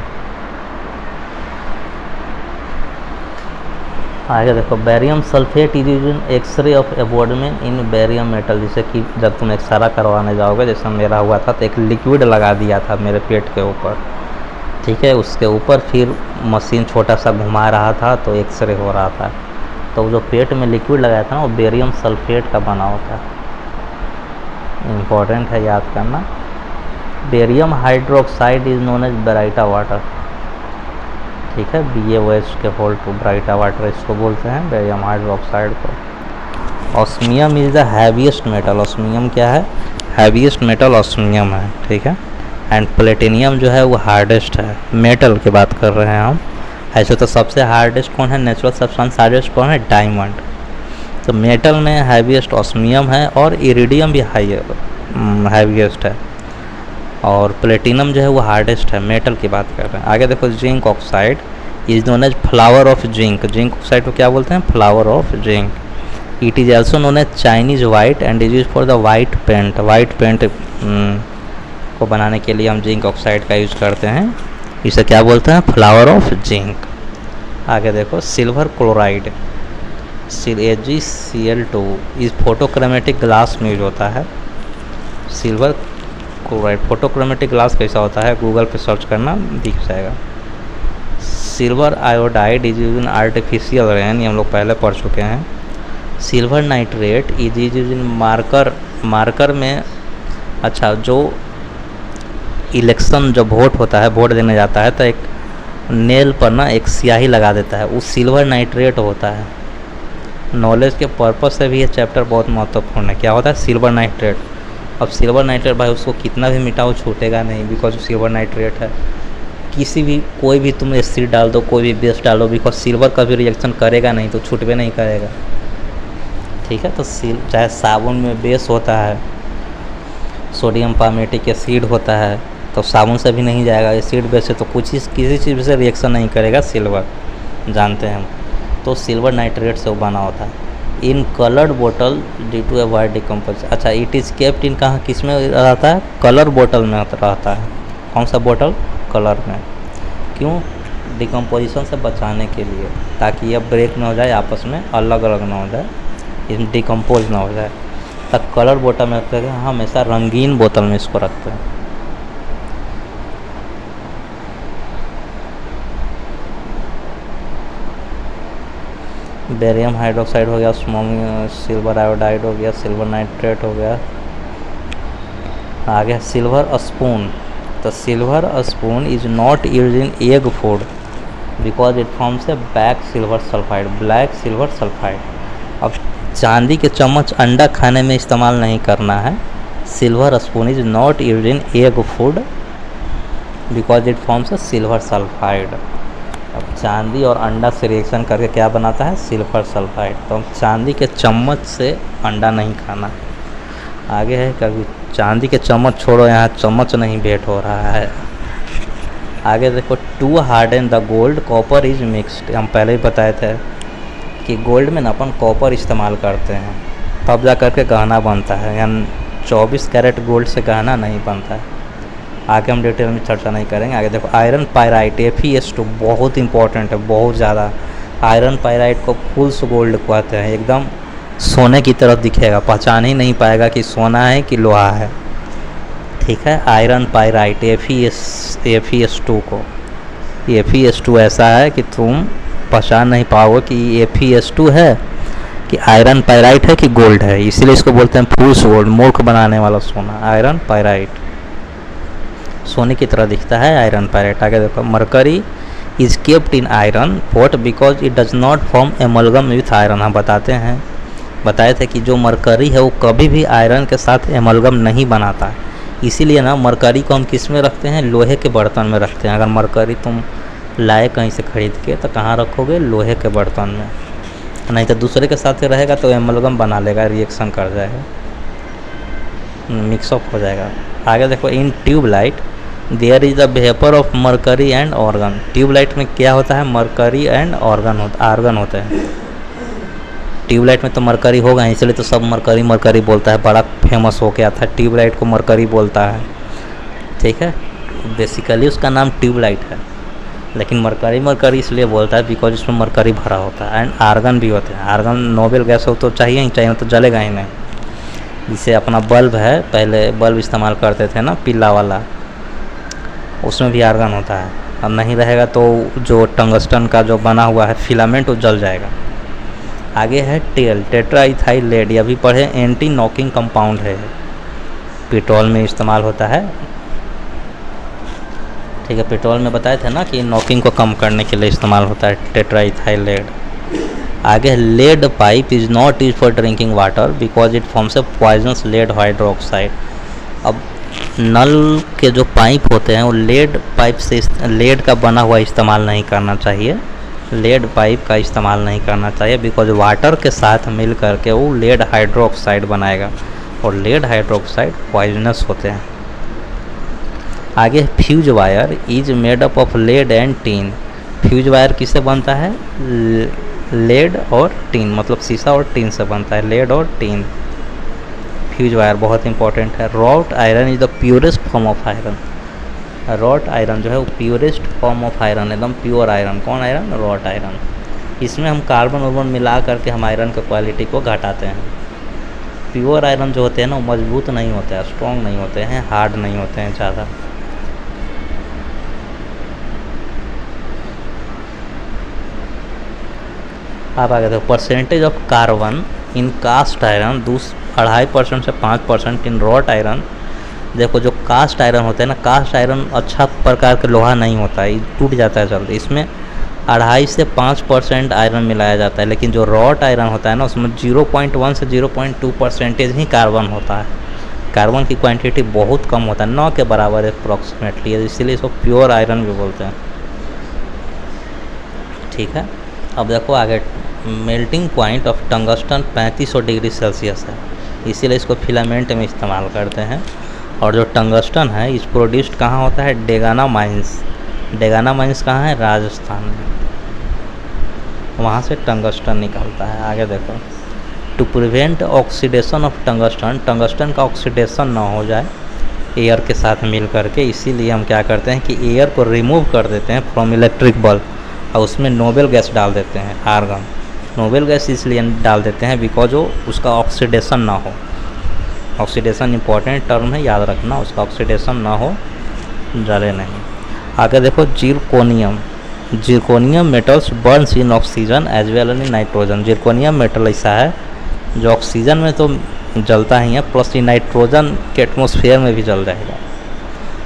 आगे देखो, barium sulphate is used in X-ray of abdomen in barium metal. जैसे कि जब तुम एक्सरा करवाने जाओगे, जैसे मेरा हुआ था, तो एक लिक्विड लगा दिया था मेरे पेट के ऊपर, ठीक है। उसके ऊपर फिर मशीन छोटा सा घुमा रहा था तो एक्सरे हो रहा था। तो जो पेट में लिक्विड लगाया था ना, वो बैरियम सल्फेट का बना होता है। इम्पोर्टेंट है, याद करना। Barium hydroxide is known as baryta water, ठीक है। BaOH के होल टू ब्राइटा वाटर इसको बोलते हैं, बैरियम हाइड्रोक्साइड को। Osmium is the heaviest metal. Osmium क्या है? हैवीएस्ट मेटल ऑस्मियम है, ठीक है। एंड प्लेटिनियम जो है वो हार्डेस्ट है। मेटल की बात कर रहे हैं हम। ऐसे तो सबसे हार्डेस्ट कौन है? नेचुरल सब्सटेंस हार्डेस्ट कौन है? डायमंड। तो मेटल में हैवीएस्ट ऑस्मियम है और इरिडियम भी हैवीएस्ट है, और प्लेटिनम जो है वो हार्डेस्ट है। मेटल की बात कर रहे हैं। आगे देखो, zinc oxide is known as flower of zinc. Zinc oxide को क्या बोलते हैं? Flower of zinc. It is also known as Chinese white and is use for the white paint. White paint को बनाने के लिए हम जिंक ऑक्साइड का यूज करते हैं। इसे क्या बोलते हैं? Flower of zinc. आगे देखो, सिल्वर क्लोराइड AgCl2 इस फोटोक्रोमेटिक ग्लास में यूज होता है। सिल्वर क्लोराइड फोटोक्रोमेटिक ग्लास कैसा होता है? गूगल पे सर्च करना, दिख जाएगा। Silver iodide is use in artificial rain, ये हम लोग पहले पढ़ चुके हैं। Silver nitrate is use in marker में, अच्छा, जो इलेक्शन जब वोट होता है, वोट देने जाता है तो एक नेल पर ना एक स्याही लगा देता है, वो सिल्वर नाइट्रेट होता है। नॉलेज के पर्पस से भी ये चैप्टर बहुत महत्वपूर्ण है। क्या होता है? Silver nitrate. अब सिल्वर नाइट्रेट भाई उसको कितना भी मिटाओ छूटेगा नहीं, बिकॉज सिल्वर नाइट्रेट है। किसी भी कोई भी तुम एसिड डाल दो, कोई भी बेस डाल दो, बिकॉज सिल्वर का भी रिएक्शन करेगा नहीं, तो छूटवे नहीं करेगा, ठीक है। तो चाहे साबुन में बेस होता है, सोडियम पामेटिक एसिड होता है, तो साबुन से भी नहीं जाएगा। एसिड बेस से तो किसी चीज़ से रिएक्शन नहीं करेगा सिल्वर, जानते हैं हम। तो सिल्वर नाइट्रेट से वो बना होता है। इन कलर्ड बोतल ड्यू टू अवॉइड डिकम्पोज। अच्छा, इट इज़ केप्ट इन कहाँ, किस में रहता है? कलर बोतल में रहता है। कौन सा बोतल? कलर में। क्यों? डिकम्पोजिशन से बचाने के लिए, ताकि यह ब्रेक ना हो जाए, आपस में अलग अलग ना हो जाए, इसमें डिकम्पोज ना हो जाए। तब कलर बोतल में रखते हैं, हमेशा रंगीन बोतल में इसको रखते हैं। बेरियम हाइड्रोक्साइड हो गया, सिल्वर आयोडाइड हो गया, सिल्वर नाइट्रेट हो गया। आगे सिल्वर स्पून। तो silver spoon is not used in egg food because it forms A black silver sulphide. Black silver sulphide. अब चांदी के चम्मच अंडा खाने में इस्तेमाल नहीं करना है। Silver spoon is not used in egg food because it forms A silver sulphide. अब चांदी और अंडा से रिएक्शन करके क्या बनाता है? Silver sulphide. तो हम चांदी के चम्मच से अंडा नहीं खाना। आगे है, कभी चांदी के चम्मच छोड़ो, यहाँ चम्मच नहीं भेंट हो रहा है। आगे देखो, to harden the gold copper is mixed. हम पहले ही बताए थे कि गोल्ड में ना अपन कॉपर इस्तेमाल करते हैं, तब जा कर के गहना बनता है, यानी 24 कैरेट गोल्ड से गहना नहीं बनता है। आगे हम डिटेल में चर्चा नहीं करेंगे। आगे देखो, आयरन पायराइट FeS2 बहुत इंपॉर्टेंट है, बहुत ज़्यादा। आयरन पायराइट को फुल्स गोल्ड कहते हैं, एकदम सोने की तरह दिखेगा, पहचान ही नहीं पाएगा कि सोना है कि लोहा है। ठीक है, आयरन पायराइट FeS2 को, FeS2 ऐसा है कि तुम पहचान नहीं पाओगे कि FeS2 है कि आयरन पायराइट है कि गोल्ड है, इसीलिए इसको बोलते हैं फुल्स गोल्ड, मूर्ख बनाने वाला सोना। आयरन पायराइट सोने की तरह दिखता है, आयरन पायराइट। आगे देखो, mercury is kept in iron pot because it does not form amalgam with iron. हम बताए थे कि जो मरकरी है वो कभी भी आयरन के साथ एमलगम नहीं बनाता है, इसीलिए ना मरकरी को हम किस में रखते हैं, लोहे के बर्तन में रखते हैं। अगर मरकरी तुम लाए कहीं से खरीद के तो कहाँ रखोगे, लोहे के बर्तन में, नहीं तो दूसरे के साथ रहेगा तो एमलगम बना लेगा, रिएक्शन कर जाएगा, मिक्सअप हो जाएगा। आगे देखो, in tube light there is the vapour of mercury and argon. Tube light में क्या होता है, मरकरी एंड आर्गन होते हैं। ट्यूबलाइट में तो मरकरी होगा, इसलिए तो सब मरकरी बोलता है, बड़ा फेमस हो गया था, ट्यूबलाइट को मरकरी बोलता है। ठीक है, बेसिकली उसका नाम ट्यूबलाइट है, लेकिन मरकरी इसलिए बोलता है बिकॉज उसमें मरकरी भरा होता है। एंड आर्गन भी होते हैं। आर्गन नोबेल गैस हो तो चाहिए ही चाहिए, तो जलेगा ही नहीं। जिसे अपना बल्ब है, पहले बल्ब इस्तेमाल करते थे ना पीला वाला, उसमें भी आर्गन होता है, अब नहीं रहेगा तो जो टंगस्टन का जो बना हुआ है फिलामेंट वो जल जाएगा। आगे है टेल, टेट्राइथाइल लेड, यह भी पढ़े, एंटी नॉकिंग कंपाउंड है, पेट्रोल में इस्तेमाल होता है। ठीक है, पेट्रोल में बताए थे ना कि नॉकिंग को कम करने के लिए इस्तेमाल होता है टेट्राइथाइल लेड। आगे, lead pipe is not use for drinking water because it forms a poisonous lead hydroxide. अब नल के जो पाइप होते हैं वो लेड पाइप से, लेड का बना हुआ इस्तेमाल नहीं करना चाहिए, लेड पाइप का इस्तेमाल नहीं करना चाहिए बिकॉज वाटर के साथ मिल करके वो लेड हाइड्रोक्साइड बनाएगा, और लेड हाइड्रोक्साइड पॉइजनस होते हैं। आगे, fuse wire is made up of lead and tin. Fuse wire किससे बनता है, लेड और टीन, मतलब शीशा और टीन से बनता है, लेड और टीन। फ्यूज वायर बहुत इंपॉर्टेंट है। Wrought iron is the purest form of iron. Wrought iron जो है वो प्योरेस्ट फॉर्म ऑफ आयरन, एकदम प्योर आयरन। कौन आयरन, रॉट आयरन। इसमें हम कार्बन वार्बन मिला करके हम आयरन की क्वालिटी को घटाते हैं। प्योर आयरन जो होते हैं ना वो मजबूत नहीं होते हैं, स्ट्रॉन्ग नहीं होते हैं, हार्ड नहीं होते हैं ज़्यादा। आप आगे देखो, percentage of carbon in cast iron 2.5% से 5% इन रॉट आयरन। देखो, जो कास्ट आयरन होते हैं ना, कास्ट आयरन अच्छा प्रकार का लोहा नहीं होता है, टूट जाता है जल्दी, इसमें 2.5 से 5% आयरन मिलाया जाता है। लेकिन जो रॉट आयरन होता है ना, उसमें 0.1 से 0.2% ही कार्बन होता है। कार्बन की क्वांटिटी बहुत कम होता है, 9 के बराबर अप्रॉक्सीमेटली, इसीलिए इसको प्योर आयरन भी बोलते हैं। ठीक है, अब देखो आगे, melting point of tungsten 3500 degree Celsius है, इसीलिए इसको फिलामेंट में इस्तेमाल करते हैं। और जो टंगस्टन है इस प्रोड्यूस्ड कहाँ होता है, डेगाना माइंस। डेगाना माइंस कहाँ है, राजस्थान में, वहाँ से टंगस्टन निकलता है। आगे देखो, to prevent oxidation of tungsten, tungsten का ऑक्सीडेशन ना हो जाए एयर के साथ मिल करके, इसीलिए हम क्या करते हैं कि एयर को रिमूव कर देते हैं फ्रॉम इलेक्ट्रिक बल्ब और उसमें नोबेल गैस डाल देते हैं, आर्गन। नोबेल गैस इसलिए डाल देते हैं बिकॉज वो उसका ऑक्सीडेशन ना हो। ऑक्सीडेशन इंपॉर्टेंट टर्म है, याद रखना, उसका ऑक्सीडेशन ना हो, जले नहीं। आगे देखो, zirconium, zirconium metals burns in oxygen as well in nitrogen. Zirconium metal ऐसा है जो ऑक्सीजन में तो जलता ही है, प्लस ये नाइट्रोजन के एटमॉस्फेयर में भी जल जाएगा,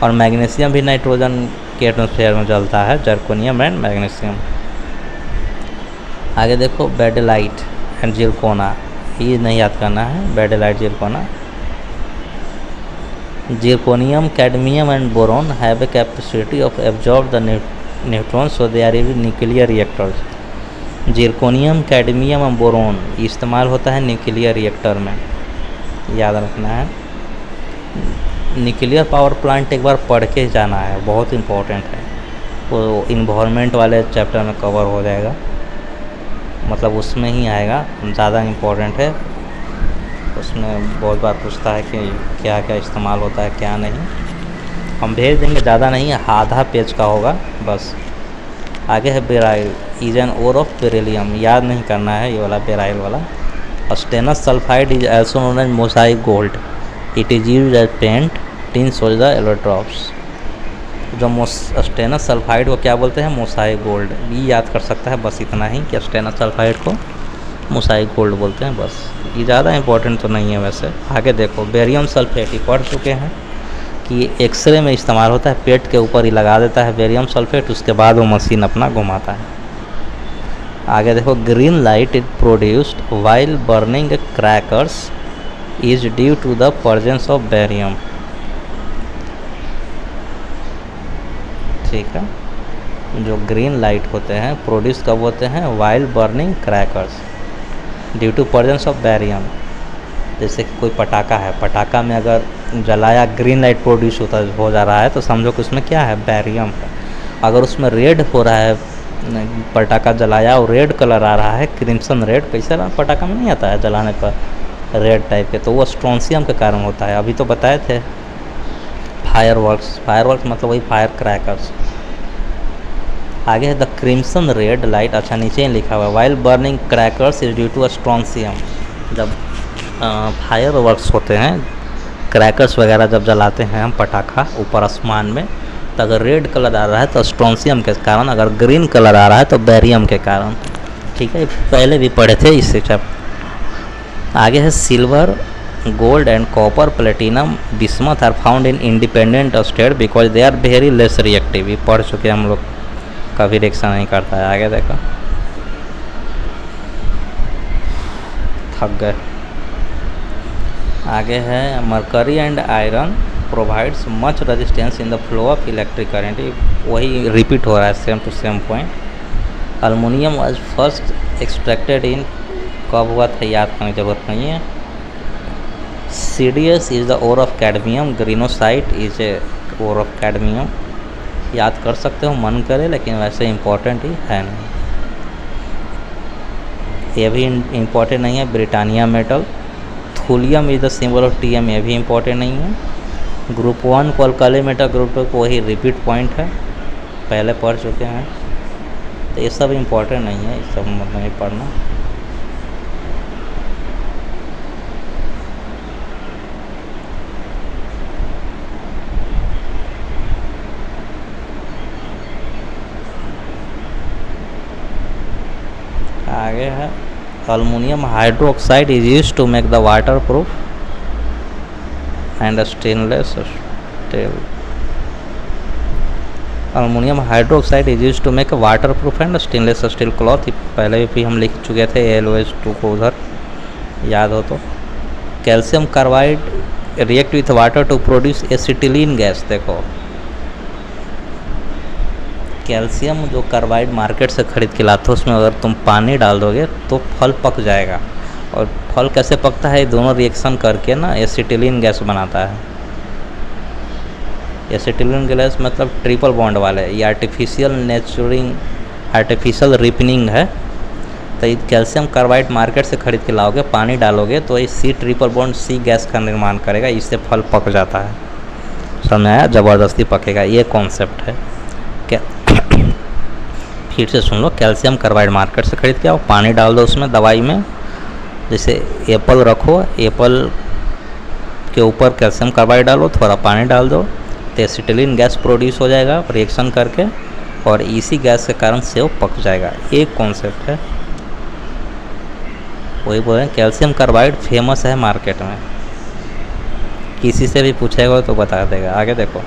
और मैग्नीशियम भी नाइट्रोजन के एटमॉस्फेयर में जलता है, जर्कोनियम एंड मैग्नीशियम। आगे देखो, बेडेलाइट एंड जिरकोना, ये नहीं याद करना है, baddeleyite zirconia. Zirconium, cadmium and boron have a capacity of absorb the neutron, so they are in nuclear reactors. Zirconium, cadmium और बोरॉन इस्तेमाल होता है न्यूक्लियर रिएक्टर में, याद रखना है। न्यूक्लियर पावर प्लांट एक बार पढ़ के जाना है, बहुत इंपॉर्टेंट है। वो इन्वायरमेंट वाले चैप्टर में कवर हो जाएगा, मतलब उसमें ही आएगा, ज़्यादा इम्पोर्टेंट है। उसमें बहुत बार पूछता है कि क्या क्या इस्तेमाल होता है क्या नहीं। हम भेज देंगे, ज़्यादा नहीं है, आधा पेज का होगा बस। आगे है beryl, is an ore of beryllium, याद नहीं करना है ये वाला बेराइल वाला। Stannous sulphide is also known as mosaic gold, it is used as paint tin sold the yellow drops. जो स्टेनस सल्फाइड को क्या बोलते हैं? Mosaic gold. ये याद कर सकता है बस इतना ही कि स्टेनस सल्फाइड को मोसाइक गोल्ड बोलते हैं बस। ये ज़्यादा इंपॉर्टेंट तो नहीं है वैसे। आगे देखो बेरियम सल्फेट, ही पढ़ चुके हैं कि एक्सरे में इस्तेमाल होता है, पेट के ऊपर ही लगा देता है बेरियम सल्फेट, उसके बाद वो मशीन अपना घुमाता है। आगे देखो green light is produced while burning crackers is due to the presence of barium. ठीक है, जो ग्रीन लाइट होते हैं प्रोड्यूस कब होते हैं? While burning crackers due to presence of barium. जैसे कि कोई पटाखा है, पटाखा में अगर जलाया ग्रीन लाइट प्रोड्यूस हो जा रहा है तो समझो कि उसमें क्या है? बेरियम है। अगर उसमें रेड हो रहा है, पटाखा जलाया और रेड कलर आ रहा है, क्रिम्सन रेड, कैसे पटाखा में नहीं आता है जलाने पर रेड टाइप के, तो वो स्ट्रोंसियम के कारण होता है। अभी तो बताए थे फायरवर्क्स, फायरवर्क्स मतलब वही फायर क्रैकर्स। आगे है द क्रिम्सन रेड लाइट, अच्छा नीचे ही लिखा हुआ है while burning crackers is due to strontium. जब फायरवर्क्स होते हैं, क्रैकर्स वगैरह जब जलाते हैं हम पटाखा ऊपर आसमान में, तो अगर रेड कलर आ रहा है तो स्ट्रोंसियम के कारण, अगर ग्रीन कलर आ रहा है तो बेरियम के कारण। ठीक है, पहले भी पढ़े थे इससे। आगे है silver gold and copper platinum bismuth are found in independent state because they are very less reactive. ये पढ़ चुके हम लोग, कभी रिएक्शन नहीं करता है। आगे देखो, थक गए। आगे है mercury and iron provides much resistance in the flow of electric current, वही रिपीट हो रहा है same to same point. Aluminium was first extracted in, कब हुआ था याद करने की जरूरत नहीं है। CDS is the ore of cadmium, greenockite is a ore of cadmium. याद कर सकते हो मन करे, लेकिन वैसे इंपॉर्टेंट ही है नहीं, ये भी इम्पोर्टेंट नहीं है। Britannia metal, thulium is the symbol of TM, ये भी इम्पोर्टेंट नहीं है। ग्रुप 1 को अल्काली मेटल, ग्रुप 2 को वही रिपीट पॉइंट है, पहले पढ़ चुके हैं, तो ये सब इम्पोर्टेंट नहीं है, ये सब मतलब नहीं पढ़ना। आगे है aluminium hydroxide is use to make the water proof and stainless steel. Aluminium hydroxide is use to make water proof and stainless steel cloth, पहले भी हम लिख चुके थे AlOH2 को उधर, याद हो तो। Calcium carbide react with water to produce acetylene gas. देखो कैल्शियम जो कार्बाइड मार्केट से ख़रीद के लाते हो, उसमें अगर तुम पानी डाल दोगे तो फल पक जाएगा। और फल कैसे पकता है? दोनों रिएक्शन करके ना एसिटिलीन गैस बनाता है। एसिटिलीन गैस मतलब ट्रिपल बॉन्ड वाले, ये आर्टिफिशियल रिपनिंग है। तो कैल्शियम कार्बाइड मार्केट से ख़रीद के लाओगे, पानी डालोगे तो ये C गैस का निर्माण करेगा, इससे फल पक जाता है। समझ में आया? ज़बरदस्ती पकेगा, ये कॉन्सेप्ट है। क्या फिर से सुन लो, कैल्शियम कार्बाइड मार्केट से खरीद के आओ, पानी डाल दो उसमें, दवाई में, जैसे एप्पल रखो, एप्पल के ऊपर कैल्शियम कार्बाइड डालो, थोड़ा पानी डाल दो, तो एसिटिलीन गैस प्रोड्यूस हो जाएगा रिएक्शन करके, और इसी गैस के कारण सेव पक जाएगा। एक कॉन्सेप्ट है, वही बोल रहे हैं कैल्शियम कार्बाइड फेमस है मार्केट में, किसी से भी पूछेगा तो बता देगा। आगे देखो,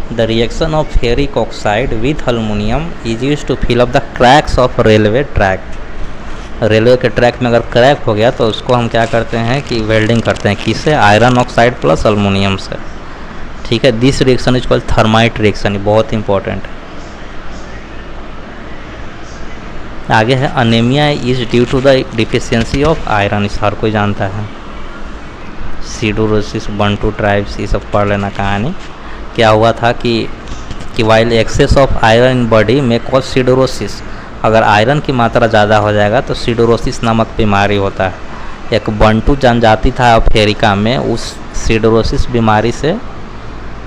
the reaction of ferric oxide with aluminium is use to fill up the cracks of railway track. Railway के ट्रैक में अगर क्रैक हो गया तो उसको हम क्या करते हैं कि वेल्डिंग करते हैं, किससे? आयरन ऑक्साइड प्लस अल्मोनियम से। ठीक है, this reaction is called thermite reaction, ये बहुत इंपॉर्टेंट है। आगे है anaemia is due to the deficiency of iron, इस हर कोई जानता है। सीडोरोसिस, बंटू ट्राइब्स, ये सब पढ़ लेना कहानी। क्या हुआ था कि कि while excess of iron in body में कॉज सिडोरोसिस, अगर आयरन की मात्रा ज़्यादा हो जाएगा तो सिडोरोसिस नामक बीमारी होता है। एक बंटू जनजाति था अफ्रीका में, उस सिडोरोसिस बीमारी से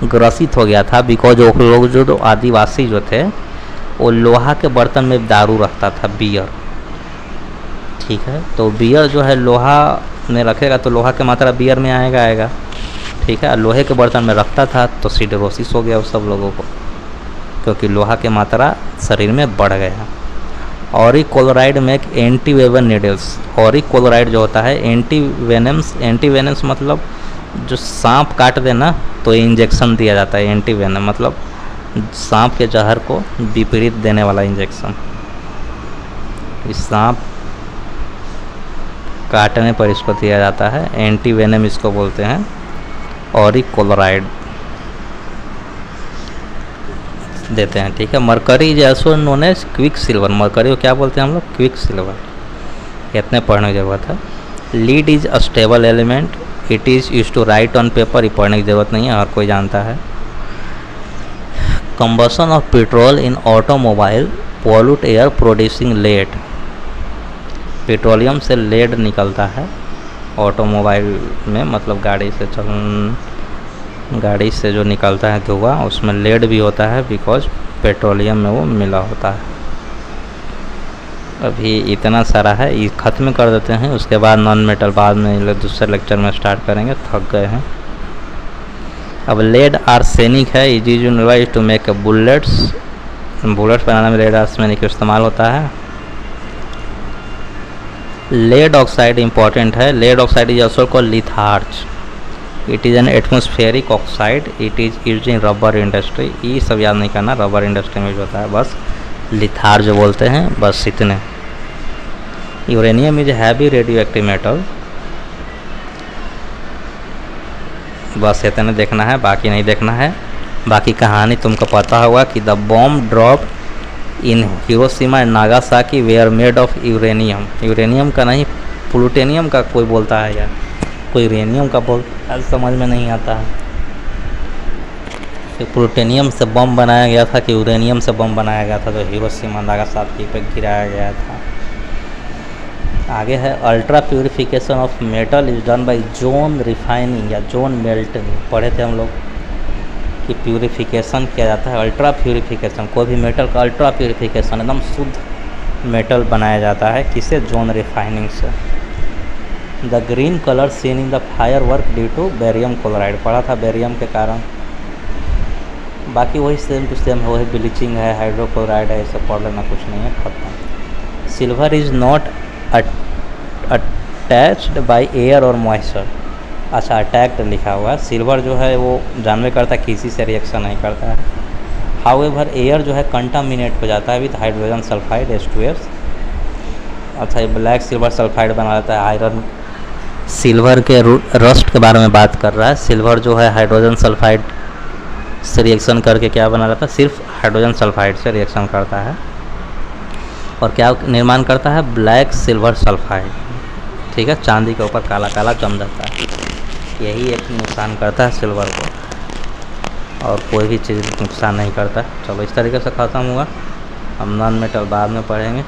ग्रसित हो गया था बिकॉज वो लोग जो आदिवासी जो थे वो लोहा के बर्तन में दारू रखता था, बियर। ठीक है, तो बियर जो है लोहा में रखेगा तो लोहा की मात्रा बियर में आएगा। ठीक है, लोहे के बर्तन में रखता था तो सिडोरोसिस हो गया उस सब लोगों को, क्योंकि लोहा की मात्रा शरीर में बढ़ गया। ऑरिक क्लोराइड में एक anti woven needles, Auric chloride जो होता है एंटी वेनम्स मतलब जो सांप काट देना तो इंजेक्शन दिया जाता है। एंटी वेनम मतलब सांप के जहर को विपरीत देने वाला इंजेक्शन। इस सांप काटने पर इसको दिया जाता है, एंटी वेनम इसको बोलते हैं, ऑरिक क्लोराइड देते हैं। ठीक है, mercury is also known as quick silver, mercury को क्या बोलते हैं हम लोग, क्विक सिल्वर। इतने पढ़ने की ज़रूरत है। Lead is a stable element, it is use to write on paper, ये पढ़ने की ज़रूरत नहीं है, हर कोई जानता है। Combustion of petrol in automobile pollute air producing lead, petroleum से लेड निकलता है ऑटोमोबाइल में, मतलब गाड़ी से जो निकलता है धुआं उसमें लेड भी होता है बिकॉज पेट्रोलियम में वो मिला होता है। अभी इतना सारा है, ये ख़त्म कर देते हैं, उसके बाद नॉन मेटल बाद में दूसरे लेक्चर में स्टार्ट करेंगे, थक गए हैं। अब लेड आर्सेनिक है, is use to make bullets बनाने में लेड आर्सेनिक का इस्तेमाल होता है। लेड ऑक्साइड इंपॉर्टेंट है, lead oxide is also called litharge, it is an atmospheric oxide, it is use in rubber industry, ये सब याद नहीं करना, रबर इंडस्ट्री में यूज होता है, बस लिथार्ज बोलते हैं, बस इतने। Uranium is heavy radio active metal, बस इतने देखना है, बाकी नहीं देखना है। बाकी कहानी तुमको पता होगा कि the bomb drop in Hiroshima and Nagasaki were made of uranium, uranium का नहीं प्लूटोनियम का कोई बोलता है यार, कोई यूरेनियम का समझ में नहीं आता है। प्लूटोनियम से बम बनाया गया था कि यूरेनियम से बम बनाया गया था जो हिरोशिमा नागासाकी पे गिराया गया था। आगे है ultra purification of metal is done by zone refining या जोन मेल्टिंग, पढ़े थे हम लोग कि प्यूरिफिकेशन किया जाता है, अल्ट्रा प्यूरिफिकेशन, कोई भी मेटल का अल्ट्रा प्यूरिफिकेशन एकदम शुद्ध मेटल बनाया जाता है, किसे, जोन रिफाइनिंग से। The green colour seen in the fire work due to barium chloride, पढ़ा था बेरियम के कारण, बाकी वही सेम टू सेम है, वही ब्लीचिंग है, हाइड्रोक्लोराइड है, ये सब पढ़ लेना, कुछ नहीं है, खत्म। Silver is not attached by air और मॉइस्चर, अच्छा अटैक्ड लिखा हुआ है, सिल्वर जो है वो जानवे करता है, किसी से रिएक्शन नहीं करता है। हाउएवर एयर जो है कंटामिनेट हो जाता है विद हाइड्रोजन सल्फाइड H2S, अच्छा ये ब्लैक सिल्वर सल्फाइड बना देता है आयरन। सिल्वर के रस्ट के बारे में बात कर रहा है, सिल्वर जो है हाइड्रोजन सल्फाइड से रिएक्शन करके क्या बना रहता है, सिर्फ हाइड्रोजन सल्फाइड से रिएक्शन करता है और क्या निर्माण करता है, ब्लैक सिल्वर सल्फाइड। ठीक है, चांदी के ऊपर काला काला जम जाता है, यही एक नुकसान करता है सिल्वर को, और कोई भी चीज़ नुकसान नहीं करता। चलो इस तरीके से ख़त्म हुआ, हम नॉन मेटल बाद में पढ़ेंगे।